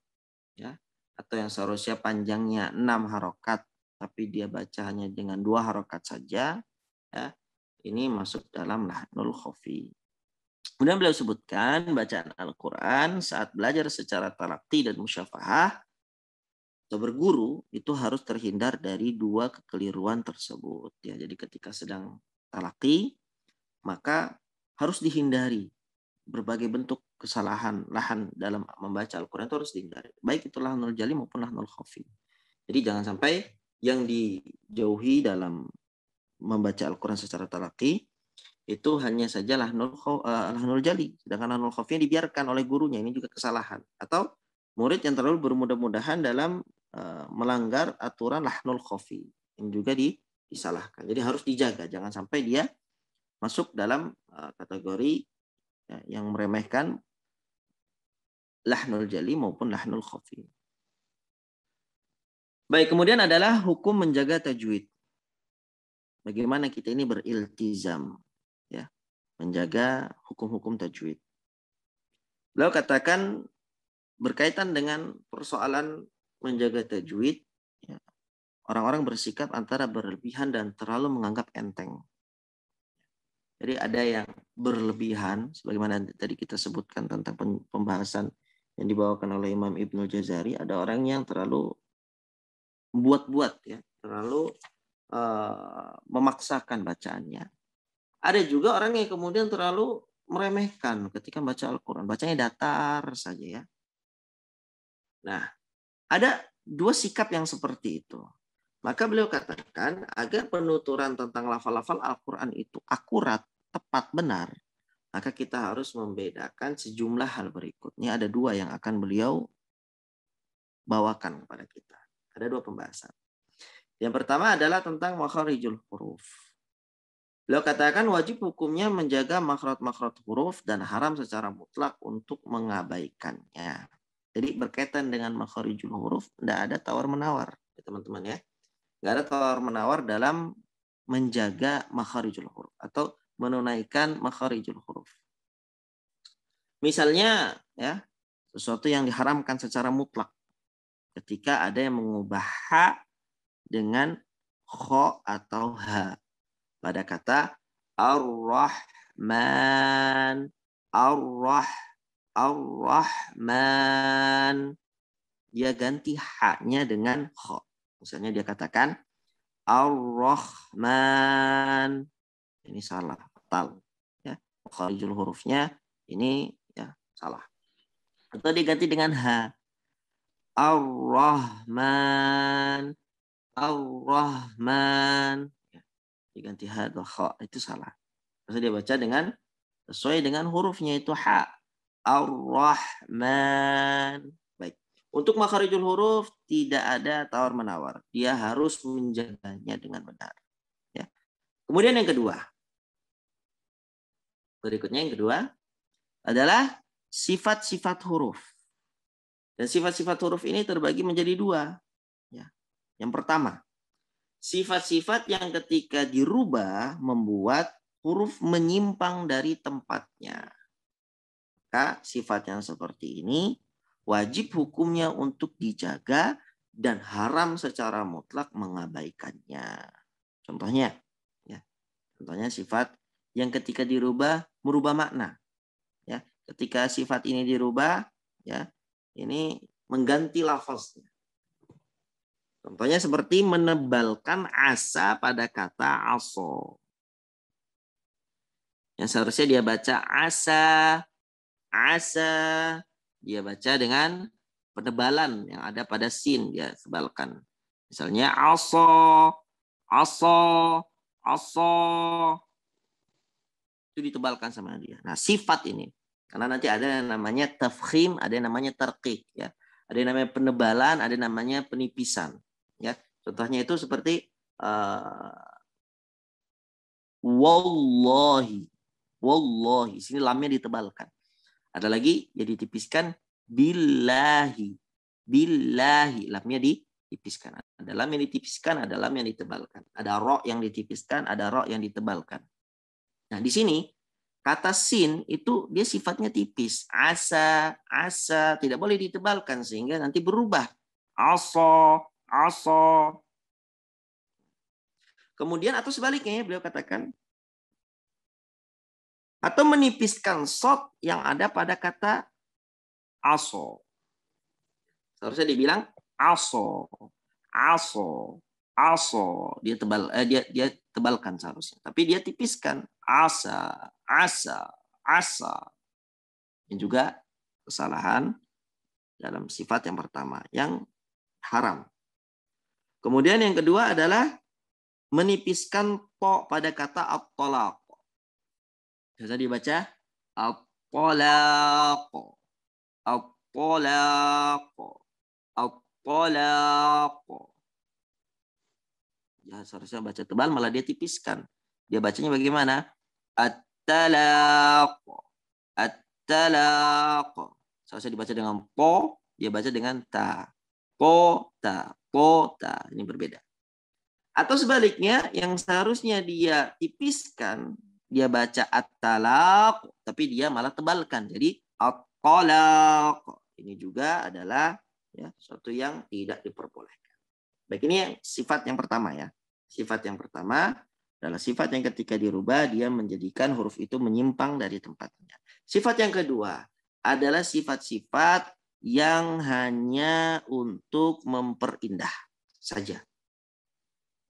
ya. Atau yang seharusnya panjangnya 6 harokat tapi dia baca hanya dengan 2 harokat saja, ya. Ini masuk dalam lahnul khafi. Kemudian beliau sebutkan bacaan Al-Quran saat belajar secara talaqi dan musyafahah atau berguru itu harus terhindar dari 2 kekeliruan tersebut. Ya, jadi ketika sedang talaqi maka harus dihindari berbagai bentuk kesalahan lahan dalam membaca Al-Quran itu harus dihindari. Baik itu lahnul jali maupun lahnul khafi. Jadi jangan sampai yang dijauhi dalam membaca Al-Quran secara talaqi itu hanya saja lahnul jali. Sedangkan lahnul khafinya dibiarkan oleh gurunya. Ini juga kesalahan. Atau murid yang terlalu bermudah-mudahan dalam melanggar aturan lahnul khafi. Yang juga disalahkan. Jadi harus dijaga. Jangan sampai dia masuk dalam kategori yang meremehkan lahnul jali maupun lahnul khafi. Baik, kemudian adalah hukum menjaga tajwid. Bagaimana kita ini beriltizam, ya, menjaga hukum-hukum tajwid. Beliau katakan berkaitan dengan persoalan menjaga tajwid, ya, orang-orang bersikap antara berlebihan dan terlalu menganggap enteng. Jadi ada yang berlebihan, sebagaimana tadi kita sebutkan tentang pembahasan yang dibawakan oleh Imam Ibnu Jazari. Ada orang yang terlalu buat-buat, ya, terlalu memaksakan bacaannya. Ada juga orang yang kemudian terlalu meremehkan ketika baca Al-Quran. Bacanya datar saja, ya. Nah, ada 2 sikap yang seperti itu. Maka beliau katakan agar penuturan tentang lafal-lafal Al-Quran itu akurat, tepat, benar, maka kita harus membedakan sejumlah hal berikut. Ini ada 2 yang akan beliau bawakan kepada kita. Ada 2 pembahasan. Yang pertama adalah tentang makharijul huruf. Beliau katakan wajib hukumnya menjaga makhraj-makhraj huruf dan haram secara mutlak untuk mengabaikannya. Jadi berkaitan dengan makharijul huruf tidak ada tawar-menawar, teman-teman, ya. Nggak ada tawar-menawar dalam menjaga makharijul huruf atau menunaikan makharijul huruf. Misalnya, ya, sesuatu yang diharamkan secara mutlak ketika ada yang mengubah ha dengan kho atau ha pada kata ar-Rahman, ar-Rahman. Dia ganti ha-nya dengan kho. Misalnya dia katakan ar-Rahman. Ini salah, fatal. Ya, makharijul hurufnya ini, ya, salah. Atau diganti dengan ha. Ar-Rahman, Ar-Rahman. Diganti ha atau kha, itu salah. Harus dia baca dengan sesuai dengan hurufnya, itu ha. Ar-Rahman. Baik. Untuk makharijul huruf tidak ada tawar-menawar. Dia harus menjaganya dengan benar. Ya. Kemudian yang kedua. Berikutnya yang kedua adalah sifat-sifat huruf. Dan sifat-sifat huruf ini terbagi menjadi 2. Ya. Yang pertama, sifat-sifat yang ketika dirubah membuat huruf menyimpang dari tempatnya. Maka sifat yang seperti ini wajib hukumnya untuk dijaga dan haram secara mutlak mengabaikannya. Contohnya, ya, contohnya sifat yang ketika dirubah merubah makna. Ya, ketika sifat ini dirubah, ya, ini mengganti lafaznya. Contohnya seperti menebalkan asa pada kata aso. Yang seharusnya dia baca asa, dia baca dengan penebalan yang ada pada sin, dia tebalkan. Misalnya aso, itu ditebalkan sama dia. Nah, sifat ini, karena nanti ada yang namanya tafkhim, ada yang namanya tarqiq, ya. Ada yang namanya penebalan, ada yang namanya penipisan, ya. Contohnya itu seperti wallahi. Sini lamnya ditebalkan. Ada lagi yang ditipiskan billahi. Billahi, lamnya ditipiskan. Ada lam yang ditipiskan, ada lam yang ditebalkan. Ada ro yang ditipiskan, ada ro yang ditebalkan. Nah, di sini kata sin itu dia sifatnya tipis. Asa tidak boleh ditebalkan sehingga nanti berubah. Aso. Kemudian atau sebaliknya beliau katakan atau menipiskan sod yang ada pada kata aso. Seharusnya dibilang aso. Dia dia tebalkan seharusnya. Tapi dia tipiskan asa. Ini juga kesalahan dalam sifat yang pertama yang haram. Kemudian yang kedua adalah menipiskan to pada kata at-talaq. Bisa dibaca at-talaq. Ya, seharusnya baca tebal malah dia tipiskan. Dia bacanya bagaimana? At-talaq. Seharusnya dibaca dengan po, dia baca dengan ta. Po, ta. Ini berbeda. Atau sebaliknya, yang seharusnya dia tipiskan, dia baca at-talaq, tapi dia malah tebalkan. Jadi at-talaq. Ini juga adalah ya, sesuatu yang tidak diperbolehkan. Baik, ini yang sifat yang pertama ya. Sifat yang pertama adalah sifat yang ketika dirubah, dia menjadikan huruf itu menyimpang dari tempatnya. Sifat yang kedua adalah sifat-sifat yang hanya untuk memperindah saja.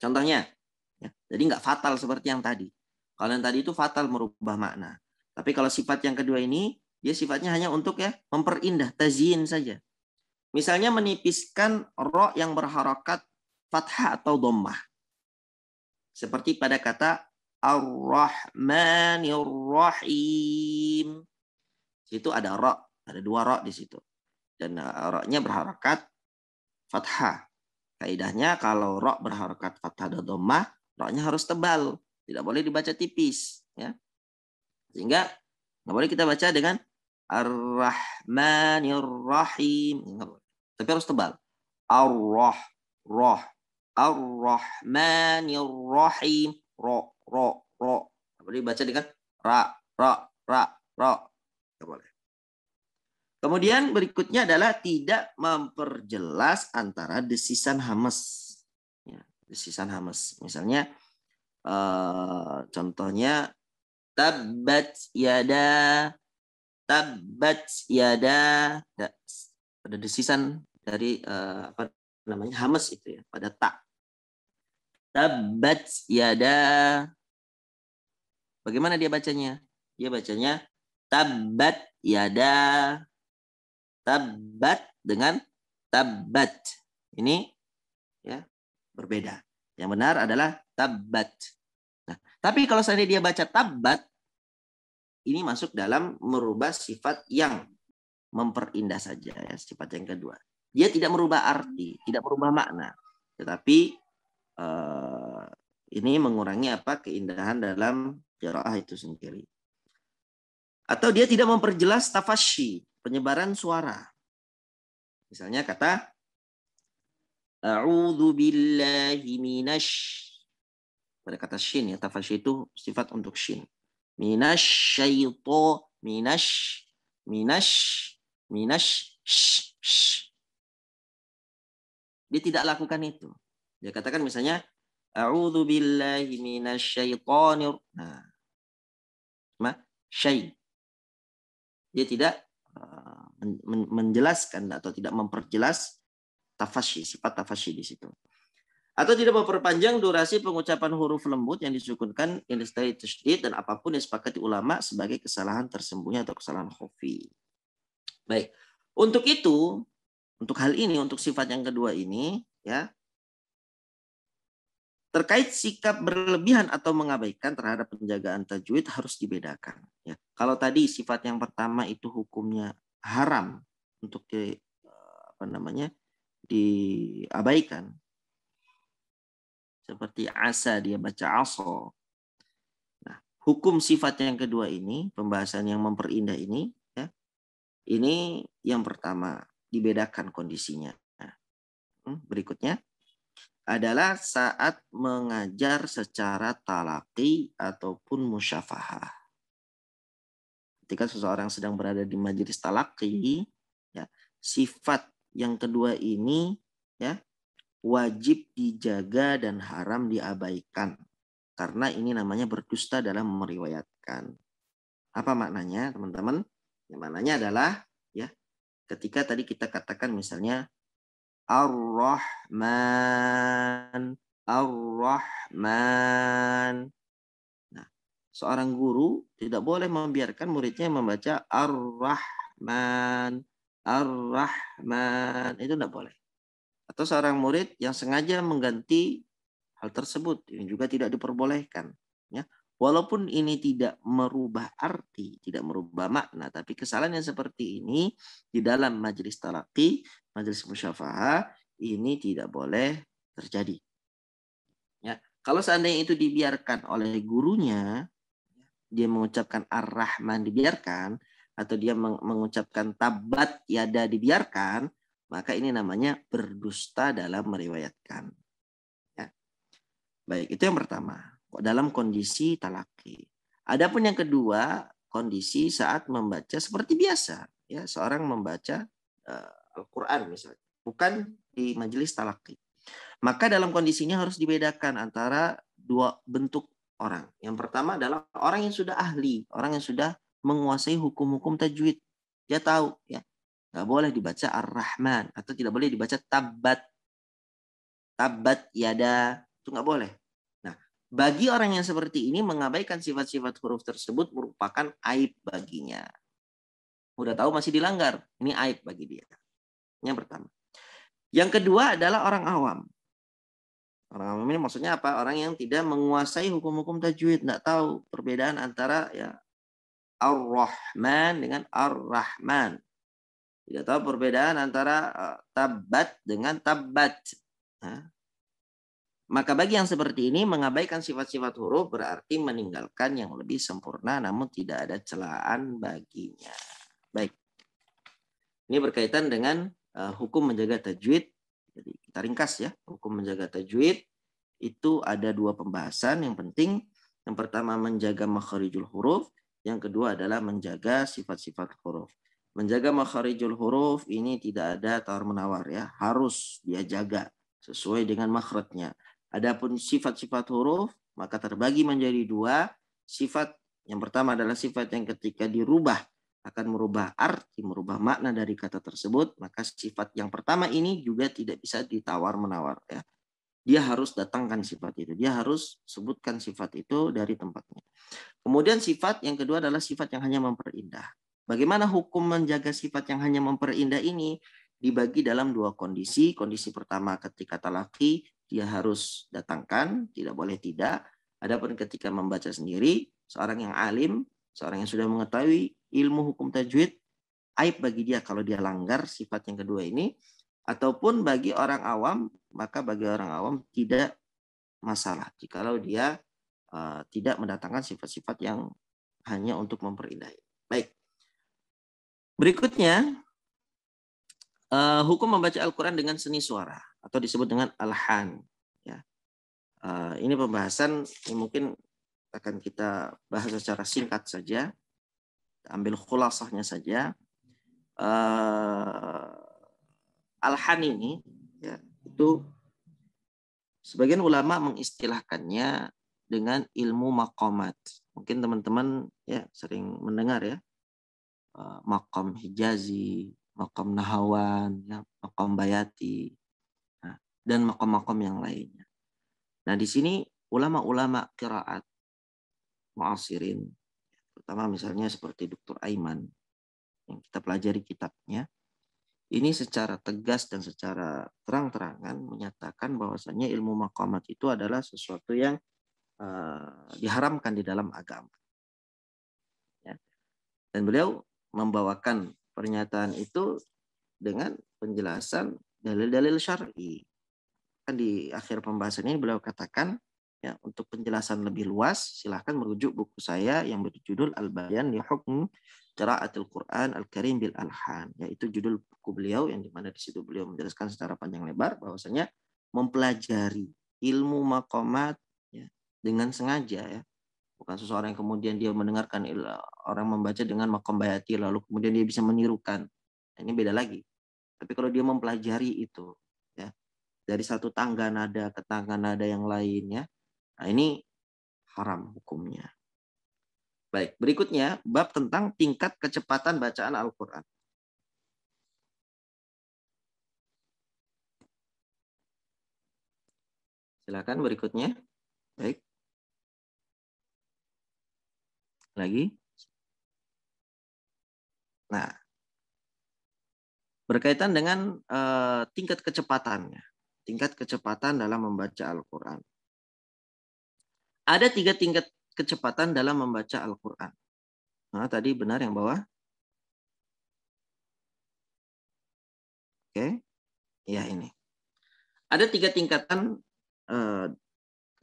Contohnya, ya, jadi nggak fatal seperti yang tadi. Kalau yang tadi itu fatal merubah makna. Tapi kalau sifat yang kedua ini, dia sifatnya hanya untuk ya memperindah, tazyin saja. Misalnya menipiskan ro yang berharakat fathah atau dhammah. Seperti pada kata Ar-Rahmanir Rahim. Situ ada ro, ada dua ro di situ. Dan ro-nya berharakat fathah. Kaidahnya kalau ro berharakat fathah dan dhammah, ro-nya harus tebal, tidak boleh dibaca tipis, ya. Sehingga nggak boleh kita baca dengan Ar-Rahmanir Rahim, tapi harus tebal. Ar-Rahmanir Rahim, ro. Nggak boleh dibaca dengan ra. Nggak boleh. Kemudian berikutnya adalah tidak memperjelas antara desisan hamas. Ya, desisan hamas. Misalnya, contohnya tabbat yada. Ada desisan dari apa namanya hamas itu ya pada ta. Tabbat yada. Bagaimana dia bacanya? Dia bacanya tabbat yada. Tabbat dengan tabbat. Ini ya berbeda. Yang benar adalah tabbat. Nah, tapi kalau seandainya dia baca tabbat, ini masuk dalam merubah sifat yang memperindah saja ya, sifat yang kedua. Dia tidak merubah arti, tidak merubah makna, tetapi ini mengurangi apa keindahan dalam qiraah itu sendiri. Atau dia tidak memperjelas tafasyi, penyebaran suara. Misalnya kata A'udzu billahi minasy. Pada kata shin ya, tafasyi itu sifat untuk shin. Minasyaito, Dia tidak lakukan itu. Dia katakan misalnya A'udzu billahi minasyaitonir. Nah, syai. Dia tidak menjelaskan atau tidak memperjelas tafasyi, sifat tafasyi di situ. Atau tidak memperpanjang durasi pengucapan huruf lembut yang disukunkan yang disertai tasydid dan apapun yang disepakati ulama sebagai kesalahan tersembunyi atau kesalahan khafi. Baik. Untuk itu, untuk hal ini, untuk sifat yang kedua ini, ya, terkait sikap berlebihan atau mengabaikan terhadap penjagaan tajwid harus dibedakan. Ya. Kalau tadi sifat yang pertama itu hukumnya haram untuk diabaikan, seperti asa dia baca aso. Nah, hukum sifat yang kedua ini, pembahasan yang memperindah ini, ya, Ini yang pertama, dibedakan kondisinya. Berikutnya adalah saat mengajar secara talaqi ataupun musyafahah. Ketika seseorang sedang berada di majelis talaqi, ya, sifat yang kedua ini ya wajib dijaga dan haram diabaikan. Karena ini namanya berdusta dalam meriwayatkan. Apa maknanya, teman-teman? Ya, maknanya adalah ya ketika tadi kita katakan misalnya Ar-Rahman, Ar-Rahman. Nah, seorang guru tidak boleh membiarkan muridnya membaca Ar-Rahman, Ar-Rahman. Itu tidak boleh. Atau seorang murid yang sengaja mengganti hal tersebut, ini juga tidak diperbolehkan. Ya. Walaupun ini tidak merubah arti, tidak merubah makna, tapi kesalahan yang seperti ini di dalam majelis talaqi, majelis musyafahah, ini tidak boleh terjadi. Ya. Kalau seandainya itu dibiarkan oleh gurunya, dia mengucapkan Ar-Rahman dibiarkan, atau dia mengucapkan Tabat Yada dibiarkan, maka ini namanya berdusta dalam meriwayatkan. Ya. Baik, itu yang pertama. Dalam kondisi talaki. Adapun yang kedua, kondisi saat membaca seperti biasa. Ya, seorang membaca Al-Quran misalnya. Bukan di majelis talaki. Maka dalam kondisinya harus dibedakan antara dua bentuk orang. Yang pertama adalah orang yang sudah ahli. Orang yang sudah menguasai hukum-hukum tajwid. Dia tahu. Ya, nggak boleh dibaca Ar-Rahman. Atau tidak boleh dibaca Tabat. Tabat Yada. Itu nggak boleh. Bagi orang yang seperti ini, mengabaikan sifat-sifat huruf tersebut merupakan aib baginya. Udah tahu masih dilanggar, ini aib bagi dia. Yang pertama. Yang kedua adalah orang awam. Orang awam ini maksudnya apa? Orang yang tidak menguasai hukum-hukum tajwid, tidak tahu perbedaan antara ya Ar-Rahman dengan Ar-Rahman. Tidak tahu perbedaan antara tabat dengan tabat. Nah, maka bagi yang seperti ini, mengabaikan sifat-sifat huruf berarti meninggalkan yang lebih sempurna namun tidak ada celaan baginya. Baik. Ini berkaitan dengan hukum menjaga tajwid. Jadi kita ringkas ya. Hukum menjaga tajwid itu ada dua pembahasan yang penting. Yang pertama menjaga makharijul huruf. Yang kedua adalah menjaga sifat-sifat huruf. Menjaga makharijul huruf ini tidak ada tawar-menawar ya. Harus dia jaga sesuai dengan makhrajnya. Adapun sifat-sifat huruf, maka terbagi menjadi dua. Sifat yang pertama adalah sifat yang ketika dirubah, akan merubah arti, merubah makna dari kata tersebut. Maka sifat yang pertama ini juga tidak bisa ditawar-menawar. Ya. Dia harus datangkan sifat itu. Dia harus sebutkan sifat itu dari tempatnya. Kemudian sifat yang kedua adalah sifat yang hanya memperindah. Bagaimana hukum menjaga sifat yang hanya memperindah ini? Dibagi dalam dua kondisi. Kondisi pertama ketika talaki, dia harus datangkan, tidak boleh tidak. Adapun ketika membaca sendiri, seorang yang alim, seorang yang sudah mengetahui ilmu hukum tajwid, aib bagi dia kalau dia langgar sifat yang kedua ini. Ataupun bagi orang awam, maka bagi orang awam tidak masalah jikalau dia tidak mendatangkan sifat-sifat yang hanya untuk memperindah. Baik. Berikutnya, hukum membaca Al-Quran dengan seni suara atau disebut dengan alhan. Ya. Ini pembahasan yang mungkin akan kita bahas secara singkat saja, ambil khulasahnya saja. Alhan ini, ya, itu sebagian ulama mengistilahkannya dengan ilmu maqamat. Mungkin teman-teman ya sering mendengar ya, maqam Hijazi, maqam Nahawan, ya, maqam Bayati, dan maqam-maqam yang lainnya. Nah, di sini ulama-ulama qiraat mu'asirin, terutama misalnya seperti Dr. Aiman, yang kita pelajari kitabnya, ini secara tegas dan secara terang-terangan menyatakan bahwasanya ilmu maqamat itu adalah sesuatu yang diharamkan di dalam agama. Ya. Dan beliau membawakan pernyataan itu dengan penjelasan dalil-dalil syar'i. Kan di akhir pembahasan ini beliau katakan, ya, untuk penjelasan lebih luas silahkan merujuk buku saya yang berjudul Al-Bayan li Hukm Qiraatul Quran Al-Karim bil Alhan, yaitu judul buku beliau yang dimana di situ beliau menjelaskan secara panjang lebar bahwasanya mempelajari ilmu maqamat ya, dengan sengaja ya. Bukan seseorang yang kemudian dia mendengarkan orang membaca dengan maqam bayati lalu kemudian dia bisa menirukan. Nah, ini beda lagi. Tapi kalau dia mempelajari itu ya dari satu tangga nada ke tangga nada yang lain ya. Nah, ini haram hukumnya. Baik, berikutnya bab tentang tingkat kecepatan bacaan Al-Qur'an. Silakan berikutnya. Baik. Lagi. Nah, berkaitan dengan tingkat kecepatannya. Tingkat kecepatan dalam membaca Al-Qur'an. Ada 3 tingkat kecepatan dalam membaca Al-Qur'an. Nah, tadi benar yang bawah? Oke. Ya, ini. Ada 3 tingkatan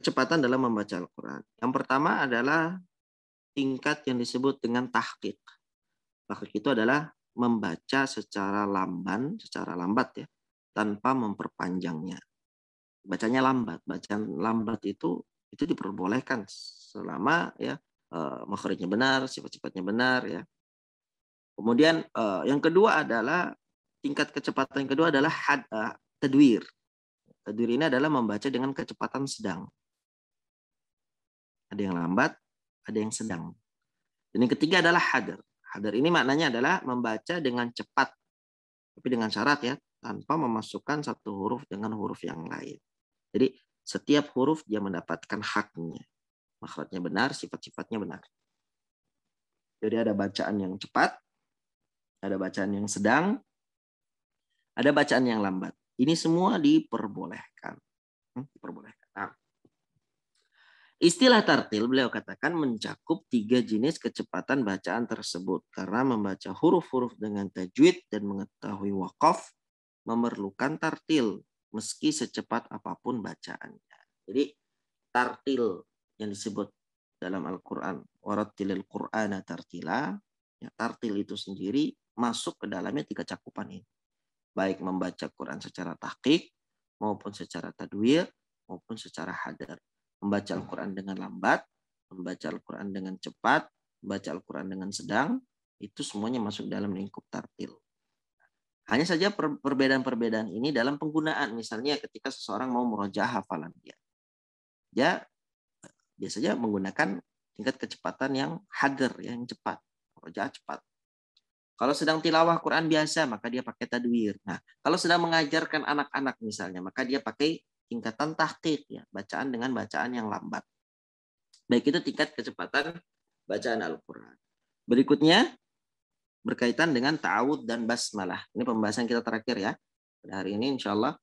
kecepatan dalam membaca Al-Qur'an. Yang pertama adalah tingkat yang disebut dengan tahqiq. Tahqiq itu adalah membaca secara lambat ya, tanpa memperpanjangnya. Bacanya lambat. Bacaan lambat itu diperbolehkan selama ya makhrijnya benar, sifat-sifatnya benar ya. Kemudian yang kedua adalah tingkat kecepatan yang kedua adalah tadwir. Tadwir ini adalah membaca dengan kecepatan sedang. Ada yang lambat, ada yang sedang. Dan yang ketiga adalah hadar. Hadar ini maknanya adalah membaca dengan cepat, tapi dengan syarat ya, tanpa memasukkan satu huruf dengan huruf yang lain. Jadi setiap huruf dia mendapatkan haknya. Makhrajnya benar, sifat-sifatnya benar. Jadi ada bacaan yang cepat, ada bacaan yang sedang, ada bacaan yang lambat. Ini semua diperbolehkan. Diperbolehkan. Nah, istilah tartil beliau katakan mencakup 3 jenis kecepatan bacaan tersebut. Karena membaca huruf-huruf dengan tajwid dan mengetahui waqaf memerlukan tartil meski secepat apapun bacaannya. Jadi tartil yang disebut dalam Al-Quran, warattilil Qur'ana tartila, ya, tartil itu sendiri masuk ke dalamnya 3 cakupan ini. Baik membaca Quran secara tahqiq, maupun secara tadwir, maupun secara hadar. Membaca Al-Quran dengan lambat, membaca Al-Quran dengan cepat, membaca Al-Quran dengan sedang, itu semuanya masuk dalam lingkup tartil. Hanya saja perbedaan-perbedaan ini dalam penggunaan. Misalnya ketika seseorang mau murojaah hafalan dia biasanya menggunakan tingkat kecepatan yang hadar, yang cepat. Murojaah cepat. Kalau sedang tilawah Quran biasa, maka dia pakai tadwir. Nah, kalau sedang mengajarkan anak-anak misalnya, maka dia pakai tingkatan tahqiq, ya, bacaan dengan bacaan yang lambat. Baik, itu tingkat kecepatan bacaan Al-Quran. Berikutnya, berkaitan dengan ta'awud dan basmalah. Ini pembahasan kita terakhir ya. Pada hari ini insya Allah,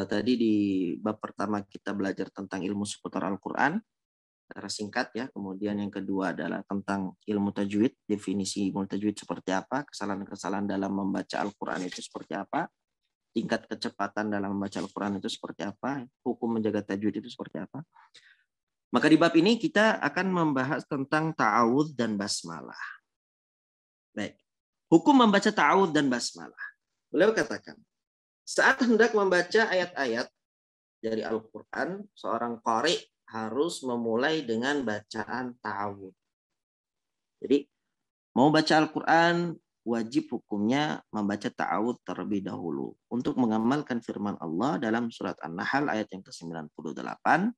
tadi di bab pertama kita belajar tentang ilmu seputar Al-Quran. Secara singkat ya. Kemudian yang kedua adalah tentang ilmu tajwid, definisi ilmu tajwid seperti apa, kesalahan-kesalahan dalam membaca Al-Quran itu seperti apa, tingkat kecepatan dalam membaca Al-Quran itu seperti apa, hukum menjaga tajwid itu seperti apa. Maka di bab ini kita akan membahas tentang ta'awudz dan basmalah. Baik. Hukum membaca ta'awudz dan basmalah. Beliau katakan, saat hendak membaca ayat-ayat dari Al-Quran, seorang qari harus memulai dengan bacaan ta'awudz. Jadi mau baca Al-Quran, wajib hukumnya membaca ta'awudz terlebih dahulu. Untuk mengamalkan firman Allah dalam surat An-Nahl ayat yang ke-98.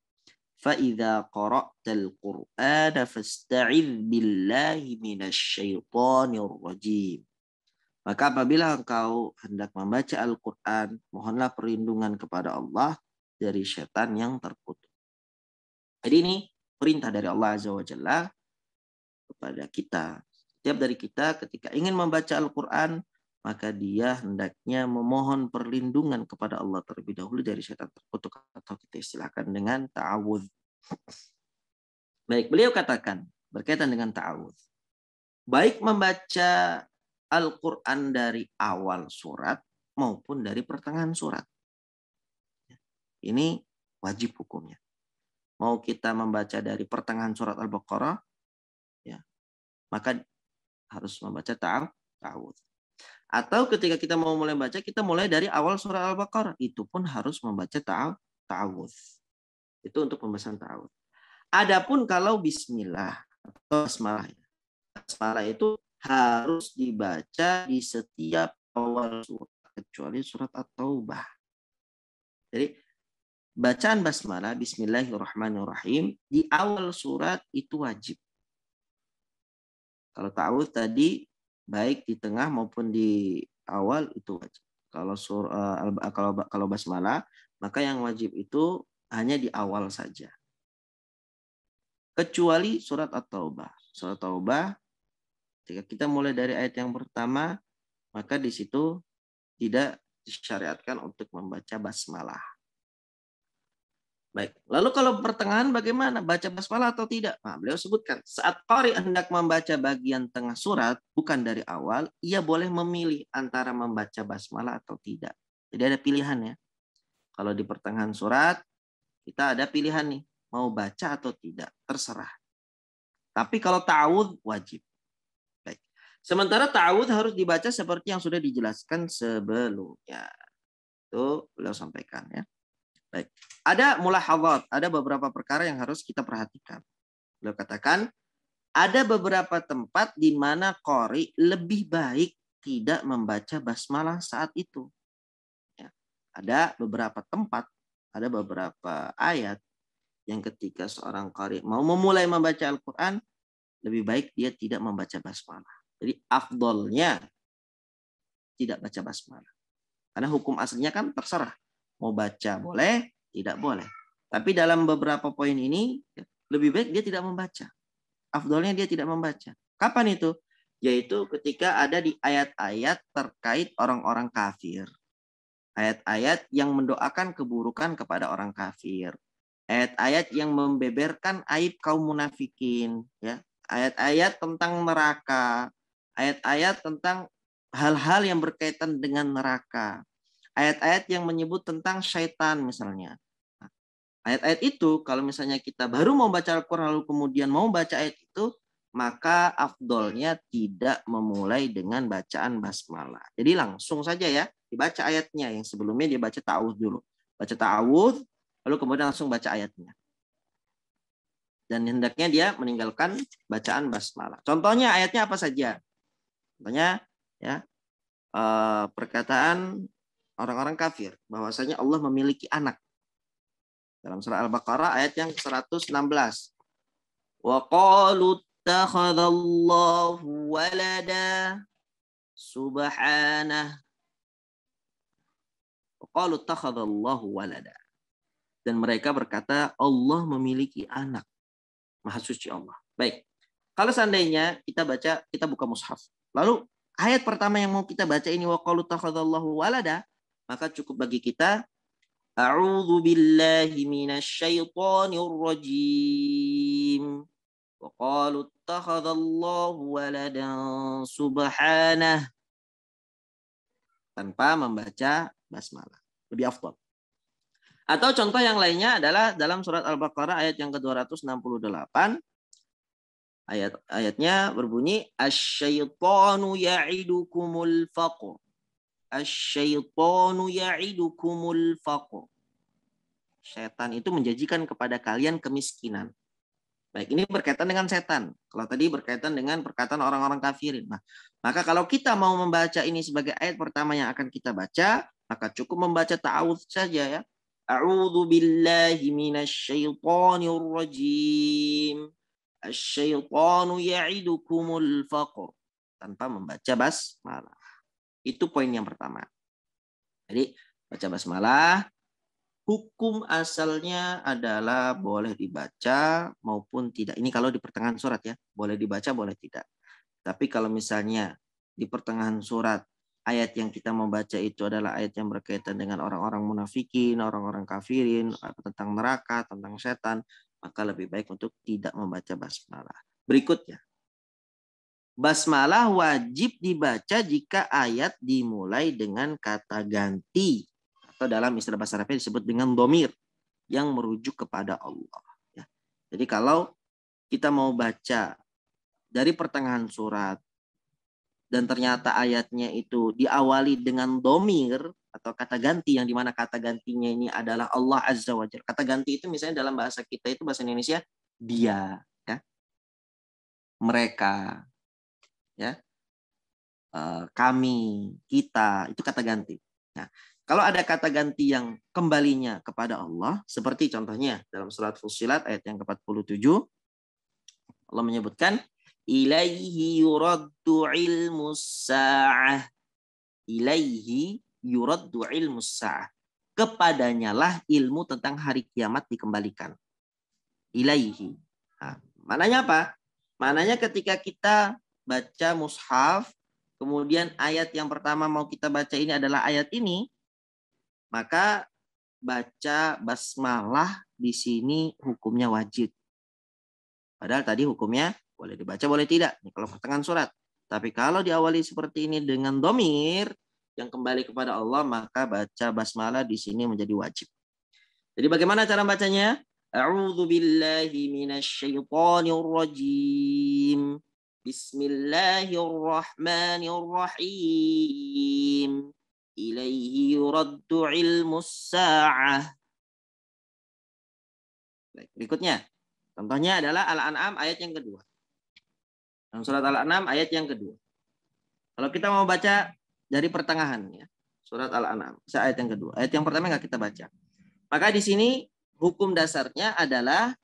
فَإِذَا قَرَأْتَ الْقُرْآنَ فَاسْتَعِذْ بِاللَّهِ مِنَ الشَّيْطَانِ الرَّجِيمِ. Maka apabila engkau hendak membaca Al-Quran, mohonlah perlindungan kepada Allah dari syaitan yang terkutuk. Jadi ini perintah dari Allah Azza wa Jalla kepada kita. Setiap dari kita ketika ingin membaca Al-Quran, maka dia hendaknya memohon perlindungan kepada Allah terlebih dahulu dari syaitan terkutuk, atau kita istilahkan dengan ta'awudz. Baik, beliau katakan berkaitan dengan ta'awudz. Baik membaca Al-Quran dari awal surat maupun dari pertengahan surat. Ini wajib hukumnya. Mau kita membaca dari pertengahan surat Al-Baqarah, ya, maka harus membaca ta'awudz. Atau ketika kita mau mulai baca, kita mulai dari awal surah Al-Baqarah, itu pun harus membaca ta'awudz. Itu untuk pembahasan ta'awudz. Adapun kalau bismillah atau basmalah, basmalah itu harus dibaca di setiap awal surat kecuali surat At-Taubah. Jadi bacaan basmalah bismillahirrahmanirrahim di awal surat itu wajib. Kalau ta'awudz tadi baik di tengah maupun di awal itu wajib. Kalau basmalah maka yang wajib itu hanya di awal saja. Kecuali surat At-Taubah. Surat Taubah, jika kita mulai dari ayat yang pertama, maka di situ tidak disyariatkan untuk membaca basmalah. Baik. Lalu kalau pertengahan bagaimana? Baca basmalah atau tidak? Nah, beliau sebutkan, saat qari hendak membaca bagian tengah surat, bukan dari awal, ia boleh memilih antara membaca basmalah atau tidak. Jadi ada pilihan ya. Kalau di pertengahan surat, kita ada pilihan nih. Mau baca atau tidak, terserah. Tapi kalau ta'awudz wajib. Baik. Sementara ta'awudz harus dibaca seperti yang sudah dijelaskan sebelumnya. Itu beliau sampaikan ya. Baik. Ada mulahadzat, ada beberapa perkara yang harus kita perhatikan. Beliau katakan, ada beberapa tempat di mana qari lebih baik tidak membaca basmalah saat itu. Ya. Ada beberapa tempat, ada beberapa ayat yang ketika seorang qari mau memulai membaca Al-Quran, lebih baik dia tidak membaca basmalah. Jadi afdolnya tidak baca basmalah. Karena hukum aslinya kan terserah. Mau baca boleh, tidak boleh. Tapi dalam beberapa poin ini, lebih baik dia tidak membaca. Afdolnya dia tidak membaca. Kapan itu? Yaitu ketika ada di ayat-ayat terkait orang-orang kafir. Ayat-ayat yang mendoakan keburukan kepada orang kafir. Ayat-ayat yang membeberkan aib kaum munafikin, ya. Ayat-ayat tentang neraka, ayat-ayat tentang hal-hal yang berkaitan dengan neraka, ayat-ayat yang menyebut tentang syaitan misalnya. Ayat-ayat itu kalau misalnya kita baru mau baca Al-Quran lalu kemudian mau baca ayat itu, maka afdolnya tidak memulai dengan bacaan basmalah. Jadi langsung saja ya dibaca ayatnya, yang sebelumnya dia baca ta'awudz dulu. Baca ta'awudz lalu kemudian langsung baca ayatnya. Dan hendaknya dia meninggalkan bacaan basmalah. Contohnya ayatnya apa saja? Contohnya ya perkataan orang-orang kafir bahwasanya Allah memiliki anak. Dalam surah Al-Baqarah ayat yang 116. Wa qalu ittakhadallahu walada subhanah. Wa qalu ittakhadallahu walada. Dan mereka berkata Allah memiliki anak. Maha suci Allah. Baik. Kalau seandainya kita buka mushaf. Lalu ayat pertama yang mau kita baca ini wa qalu ittakhadallahu walada, maka cukup bagi kita a'udzu billahi minasyaitonir rajim. Wa qalu ittakhadallahu waladan subhanah. Tanpa membaca basmalah. Lebih afdal. Atau contoh yang lainnya adalah dalam surat Al-Baqarah ayat yang ke-268. Ayatnya berbunyi asyaitanu ya'idukumul faqr. Asyaitanu ya'idukumul faqr. Setan itu menjanjikan kepada kalian kemiskinan. Baik, ini berkaitan dengan setan. Kalau tadi berkaitan dengan perkataan orang-orang kafirin. Nah, maka kalau kita mau membaca ini sebagai ayat pertama yang akan kita baca, maka cukup membaca ta'awudz saja ya. A'udzu billahi minasyaitonir rajim. Asyaitanu ya'idukumul faqr. Tanpa membaca basmalah. Itu poin yang pertama. Jadi baca basmalah, hukum asalnya adalah boleh dibaca maupun tidak. Ini kalau di pertengahan surat ya. Boleh dibaca, boleh tidak. Tapi kalau misalnya di pertengahan surat, ayat yang kita membaca itu adalah ayat yang berkaitan dengan orang-orang munafikin, orang-orang kafirin, tentang neraka, tentang setan, maka lebih baik untuk tidak membaca basmalah. Berikutnya, basmalah wajib dibaca jika ayat dimulai dengan kata ganti atau dalam istilah bahasa Arabnya disebut dengan dhamir yang merujuk kepada Allah. Ya. Jadi kalau kita mau baca dari pertengahan surat dan ternyata ayatnya itu diawali dengan domir atau kata ganti, yang dimana kata gantinya ini adalah Allah Azza wa Jalla. Kata ganti itu misalnya dalam bahasa kita itu, bahasa Indonesia, dia, ya, mereka, ya, kami, kita, itu kata ganti. Nah, kalau ada kata ganti yang kembalinya kepada Allah, seperti contohnya dalam surat Fussilat ayat yang ke-47, Allah menyebutkan, ilaihi yuraddu ilmus sa'ah. Ilaihi yuraddu ilmus sa'ah. Kepadanya lah ilmu tentang hari kiamat dikembalikan. Ilaihi. Nah, maknanya apa? Maknanya ketika kita baca mushaf, kemudian ayat yang pertama mau kita baca ini adalah ayat ini, maka baca basmalah di sini hukumnya wajib. Padahal tadi hukumnya boleh dibaca, boleh tidak. Ini kalau pertengahan surat. Tapi kalau diawali seperti ini dengan domir yang kembali kepada Allah, maka baca basmalah di sini menjadi wajib. Jadi bagaimana cara bacanya? A'udzu billahi minasyaitonir rajim. Bismillahirrahmanirrahim. Ilaihi yuraddu ilmus sa'ah. Baik, berikutnya. Contohnya adalah Al-An'am ayat yang kedua. Dalam surat Al-An'am ayat yang kedua. Kalau kita mau baca dari pertengahan, ya, surat Al-An'am ayat yang kedua. Ayat yang pertama nggak kita baca. Maka di sini hukum dasarnya adalah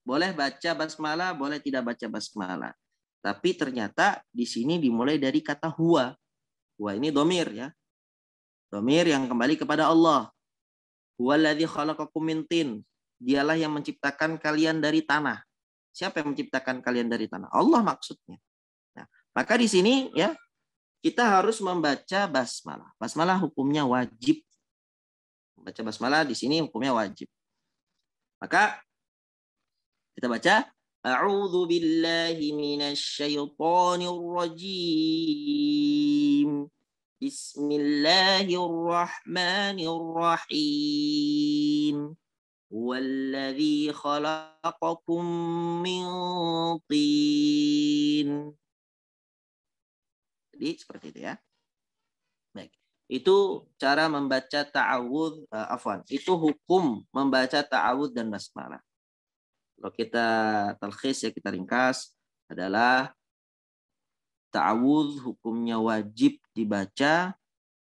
boleh baca basmalah, boleh tidak baca basmalah. Tapi ternyata di sini dimulai dari kata huwa. Huwa ini domir, ya. Domir yang kembali kepada Allah. Huwaladzi khalaqakum min tin. Dialah yang menciptakan kalian dari tanah. Siapa yang menciptakan kalian dari tanah? Allah maksudnya. Nah, maka di sini, ya, kita harus membaca basmalah. Basmalah hukumnya wajib. Membaca basmalah di sini hukumnya wajib. Maka kita baca, a'udzu billahi minasyaitonir rajim. Bismillahirrahmanirrahim. Huwallazi khalaqakum min tin. Jadi seperti itu, ya. Baik. Itu cara membaca ta'awudz, itu hukum membaca ta'awudz dan basmalah. Kalau kita talkhis, ya, kita ringkas, adalah ta'awudz hukumnya wajib dibaca,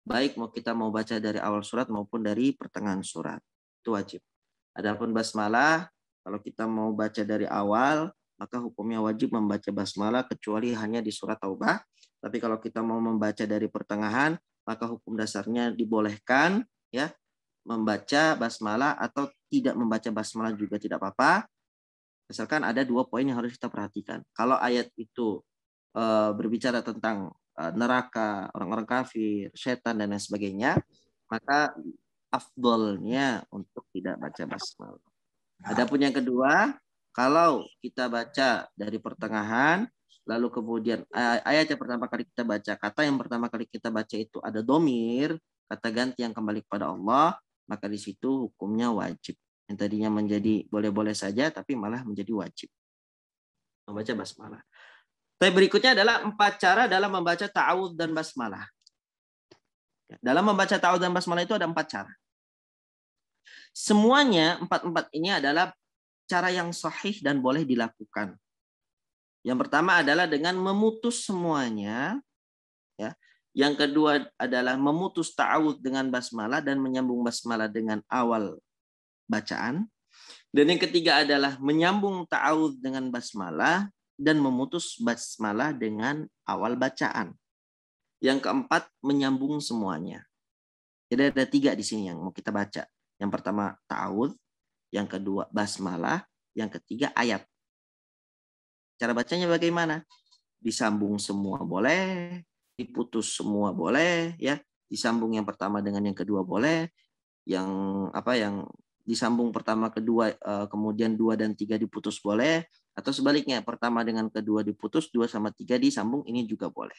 baik kita mau baca dari awal surat maupun dari pertengahan surat. Itu wajib. Adapun basmalah, kalau kita mau baca dari awal, maka hukumnya wajib membaca basmalah kecuali hanya di surat Taubah. Tapi kalau kita mau membaca dari pertengahan, maka hukum dasarnya dibolehkan, ya, membaca basmalah atau tidak membaca basmalah juga tidak apa-apa. Misalkan ada 2 poin yang harus kita perhatikan. Kalau ayat itu berbicara tentang neraka, orang-orang kafir, setan, dan lain sebagainya, maka afdolnya untuk tidak baca basmalah. Adapun yang kedua, kalau kita baca dari pertengahan, lalu kemudian ayat yang pertama kali kita baca, kata yang pertama kali kita baca itu ada domir, kata ganti yang kembali kepada Allah, maka di situ hukumnya wajib. Yang tadinya menjadi boleh-boleh saja, tapi malah menjadi wajib membaca basmalah. Tapi berikutnya adalah 4 cara dalam membaca ta'awudz dan basmalah. Dalam membaca ta'awudz dan basmalah itu ada 4 cara. Semuanya 4 ini adalah cara yang sahih dan boleh dilakukan. Yang pertama adalah dengan memutus semuanya, ya. Yang kedua adalah memutus ta'awudz dengan basmalah dan menyambung basmalah dengan awal bacaan. Dan yang ketiga adalah menyambung ta'awudz dengan basmalah dan memutus basmalah dengan awal bacaan. Yang keempat, menyambung semuanya. Jadi ada 3 di sini yang mau kita baca. Yang pertama ta'awudz, yang kedua basmalah, yang ketiga ayat. Cara bacanya bagaimana? Disambung semua boleh, diputus semua boleh, ya. Disambung yang pertama dengan yang kedua boleh, yang disambung pertama kedua kemudian 2 dan 3 diputus boleh, atau sebaliknya pertama dengan kedua diputus, 2 sama 3 disambung, ini juga boleh.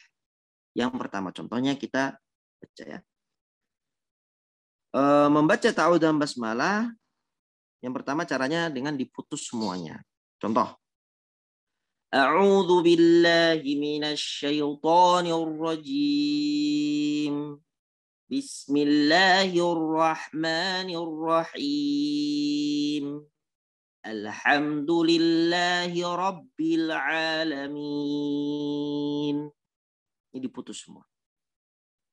Yang pertama contohnya kita baca, ya. Membaca ta'awudz dan basmalah, yang pertama caranya dengan diputus semuanya. Contoh, A'udzu billahi minasyaitonir rajim. Bismillahirrahmanirrahim. Alhamdulillahi rabbil alamin. Ini diputus semua.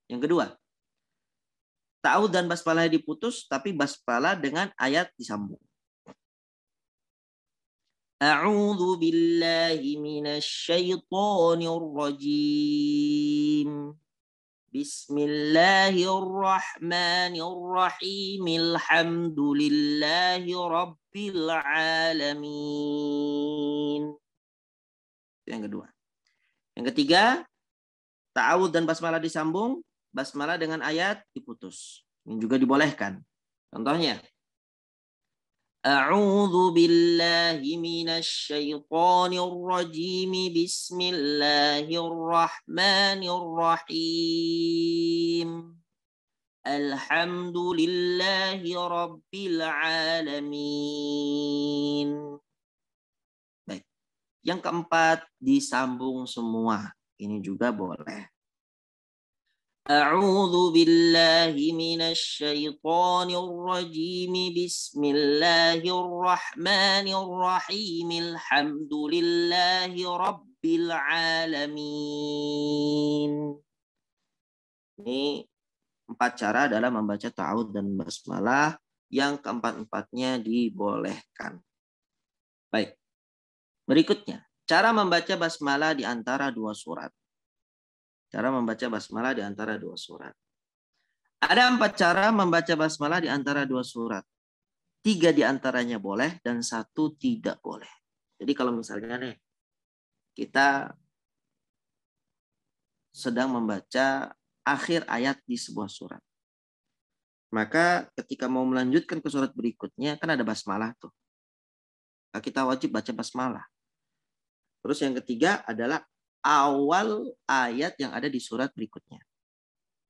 Yang kedua, ta'awudz dan basmalah diputus, tapi basmalah dengan ayat disambung. A'udzu billahi minasyaitonir rajim. Bismillahirrahmanirrahim. Alhamdulillahi rabbil alamin. Yang kedua. Yang ketiga, ta'awudz dan basmalah disambung, basmalah dengan ayat diputus. Ini juga dibolehkan. Contohnya, A'udzu billahi minasyaitonir rajim. Bismillahirrahmanirrahim. Alhamdulillahi rabbil alamin. Baik. Yang keempat, disambung semua. Ini juga boleh. A'udzu billahi minasyaitonir rajim. Bismillahirrahmanirrahim. Alhamdulillahi rabbil alamin. Ini 4 cara dalam membaca ta'awudz dan basmalah yang keempat-empatnya dibolehkan. Baik. Berikutnya, cara membaca basmalah di antara 2 surat. Cara membaca basmalah di antara 2 surat. Ada 4 cara membaca basmalah di antara 2 surat. 3 di antaranya boleh dan 1 tidak boleh. Jadi kalau misalnya nih, kita sedang membaca akhir ayat di sebuah surat. Maka ketika mau melanjutkan ke surat berikutnya, kan ada basmalah tuh. Kita wajib baca basmalah. Terus yang ketiga adalah awal ayat yang ada di surat berikutnya.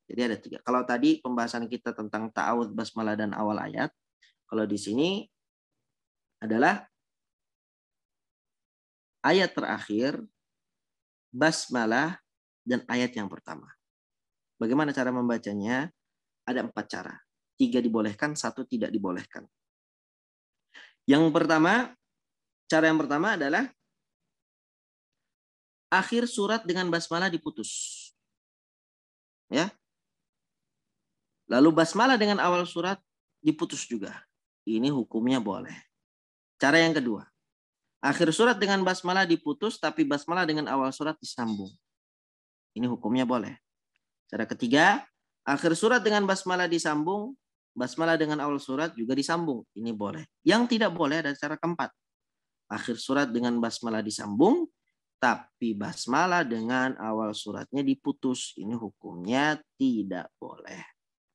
Jadi ada 3. Kalau tadi pembahasan kita tentang ta'awudz, basmalah, dan awal ayat. Kalau di sini adalah ayat terakhir, basmalah, dan ayat yang pertama. Bagaimana cara membacanya? Ada 4 cara. 3 dibolehkan, 1 tidak dibolehkan. Cara yang pertama adalah akhir surat dengan basmalah diputus. Ya. Lalu basmalah dengan awal surat diputus juga. Ini hukumnya boleh. Cara yang kedua. Akhir surat dengan basmalah diputus, tapi basmalah dengan awal surat disambung. Ini hukumnya boleh. Cara ketiga. Akhir surat dengan basmalah disambung, basmalah dengan awal surat juga disambung. Ini boleh. Yang tidak boleh ada cara keempat. Akhir surat dengan basmalah disambung, tapi basmalah dengan awal suratnya diputus. Ini hukumnya tidak boleh.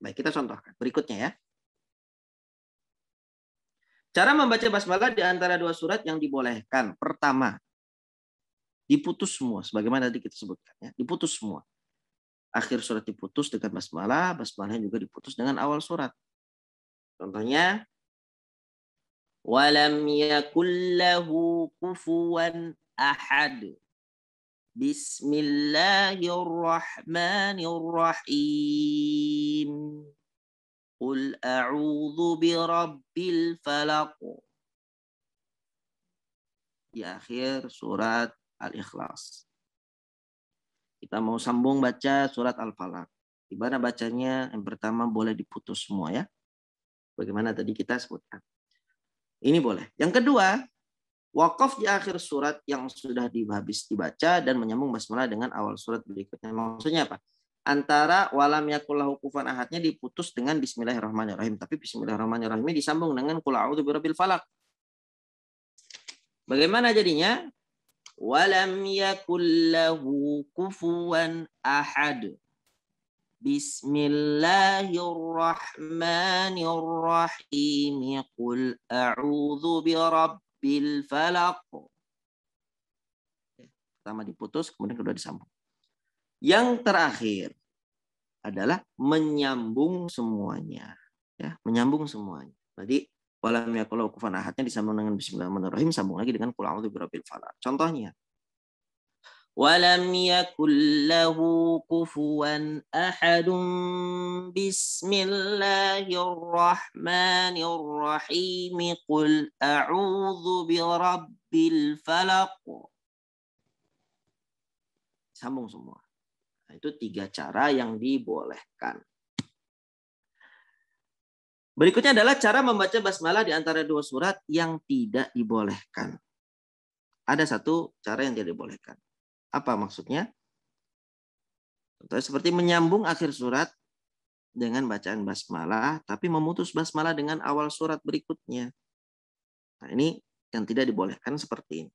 Baik, kita contohkan. Berikutnya ya. Cara membaca basmalah di antara 2 surat yang dibolehkan. Pertama, diputus semua. Sebagaimana tadi kita sebutkan. Ya. Diputus semua. Akhir surat diputus dengan basmalah. Basmalah juga diputus dengan awal surat. Contohnya, walam yakul lahu kufuwan ahad. Bismillahirrahmanirrahim. Qul a'udzu birabbil falaq. Di akhir surat Al-Ikhlas. Kita mau sambung baca surat Al-Falaq. Gimana bacanya? Yang pertama boleh diputus semua ya. Bagaimana tadi kita sebutkan. Ini boleh. Yang kedua, wakaf di akhir surat yang sudah habis dibaca dan menyambung basmalah dengan awal surat berikutnya. Maksudnya apa? Antara walam yakul lahu kufuwan ahadnya diputus dengan bismillahirrahmanirrahim. Tapi bismillahirrahmanirrahim disambung dengan qul a'udzu birabbil falaq. Bagaimana jadinya? Walam yakul lahu kufuwan ahad. Bismillahirrahmanirrahim. Qul a'udzu birabbil falaq. Pertama diputus, kemudian kedua disambung. Yang terakhir adalah menyambung semuanya. Ya, menyambung semuanya. Tadi walam yakul lahu kufuwan ahadnya disambung dengan bismillahirrahmanirrahim, sambung lagi dengan qul a'udzu birabbil falaq. Contohnya, ولم يكن له كفوا أحد بسم الله الرحمن الرحيم قل أعوذ برب الفلق. Sambung semua. Nah, itu 3 cara yang dibolehkan. Berikutnya adalah cara membaca basmalah di antara 2 surat yang tidak dibolehkan. Ada 1 cara yang tidak dibolehkan. Apa maksudnya? Seperti menyambung akhir surat dengan bacaan basmalah, tapi memutus basmalah dengan awal surat berikutnya. Nah, ini yang tidak dibolehkan seperti ini.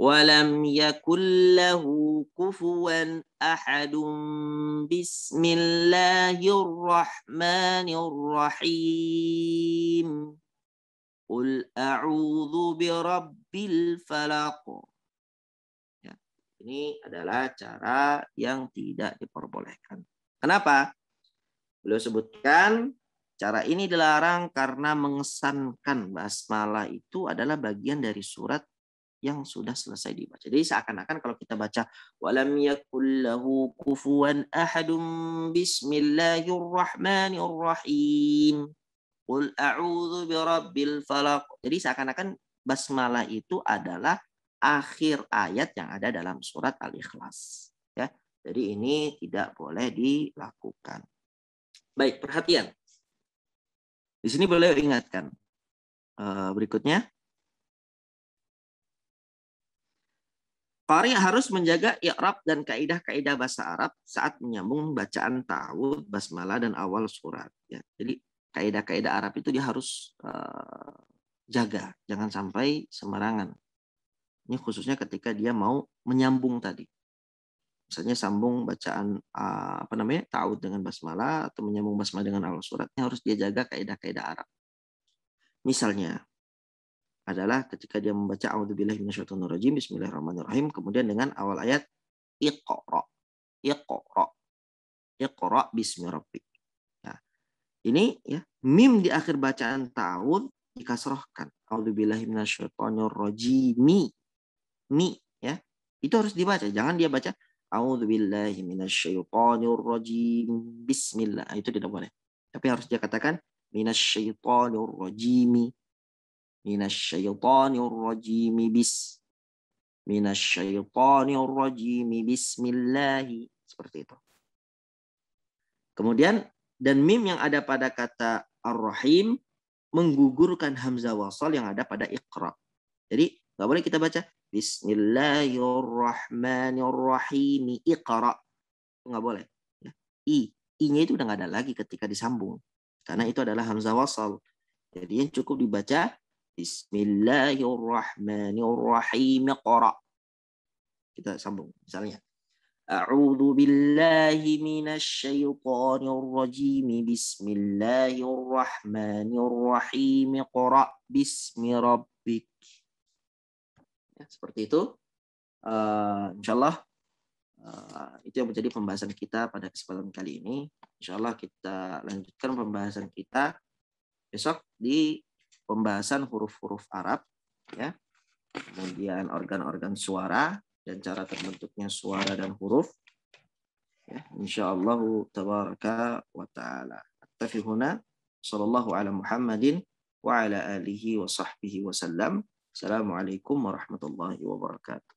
Walam yakul lahu kufuwan ahadun bismillahirrahmanirrahim. Qul a'udzu birabbil falaq. Ini adalah cara yang tidak diperbolehkan. Kenapa? Beliau sebutkan cara ini dilarang karena mengesankan basmalah itu adalah bagian dari surat yang sudah selesai dibaca. Jadi seakan-akan kalau kita baca walam yakul lahu kufuwan ahadum bismillahirrahmanirrahim. Qul a'udzu birabbil falaq. Jadi seakan-akan basmalah itu adalah akhir ayat yang ada dalam surat Al-Ikhlas. Ya, jadi ini tidak boleh dilakukan. Baik, perhatian. Di sini beliau ingatkan. Berikutnya. Qari harus menjaga i'rab dan kaidah-kaidah bahasa Arab saat menyambung bacaan ta'awudz, basmalah, dan awal surat. Ya, jadi kaidah-kaidah Arab itu dia harus jaga. Jangan sampai sembarangan. Ini khususnya ketika dia mau menyambung tadi. Misalnya sambung bacaan ta'awudz dengan basmalah atau menyambung basmalah dengan awal suratnya harus dia jaga kaidah-kaidah Arab. Misalnya adalah ketika dia membaca a'udzubillahi minasyaitonirrajim bismillahirrahmanirrahim kemudian dengan awal ayat iqra bismi rabbik. Nah, ini ya mim di akhir bacaan ta'awudz dikasrohkan. A'udzubillahi minasyaitonirrajim. Mi ya. Itu harus dibaca. Jangan dia baca a'udzubillahi minasyaitonirrajim bismillah. Itu tidak boleh. Tapi harus dia katakan minasyaitonirrajim. Minasyaitonirrajim bismillah. Seperti itu. Kemudian dan mim yang ada pada kata ar-rahim menggugurkan hamzah wasal yang ada pada iqra. Jadi nggak boleh kita baca bismillahirrahmanirrahim iqra. Nggak boleh. I-nya itu udah nggak ada lagi ketika disambung. Karena itu adalah hamzah wasal. Jadi yang cukup dibaca bismillahirrahmanirrahim iqra. Kita sambung misalnya. A'udzu billahi minasyaitonir rajim. Bismillahirrahmanirrahim. Iqra bismi rabbik. Ya, seperti itu. Insyaallah itu yang menjadi pembahasan kita pada kesempatan kali ini. Insyaallah kita lanjutkan pembahasan kita besok di pembahasan huruf-huruf Arab, ya. Kemudian organ-organ suara dan cara terbentuknya suara dan huruf. Ya, insyaallah tabaraka wa taala. Attafi huna sallallahu ala Muhammadin wa ala alihi wa sahbihi wa sallam. Assalamualaikum warahmatullahi wabarakatuh.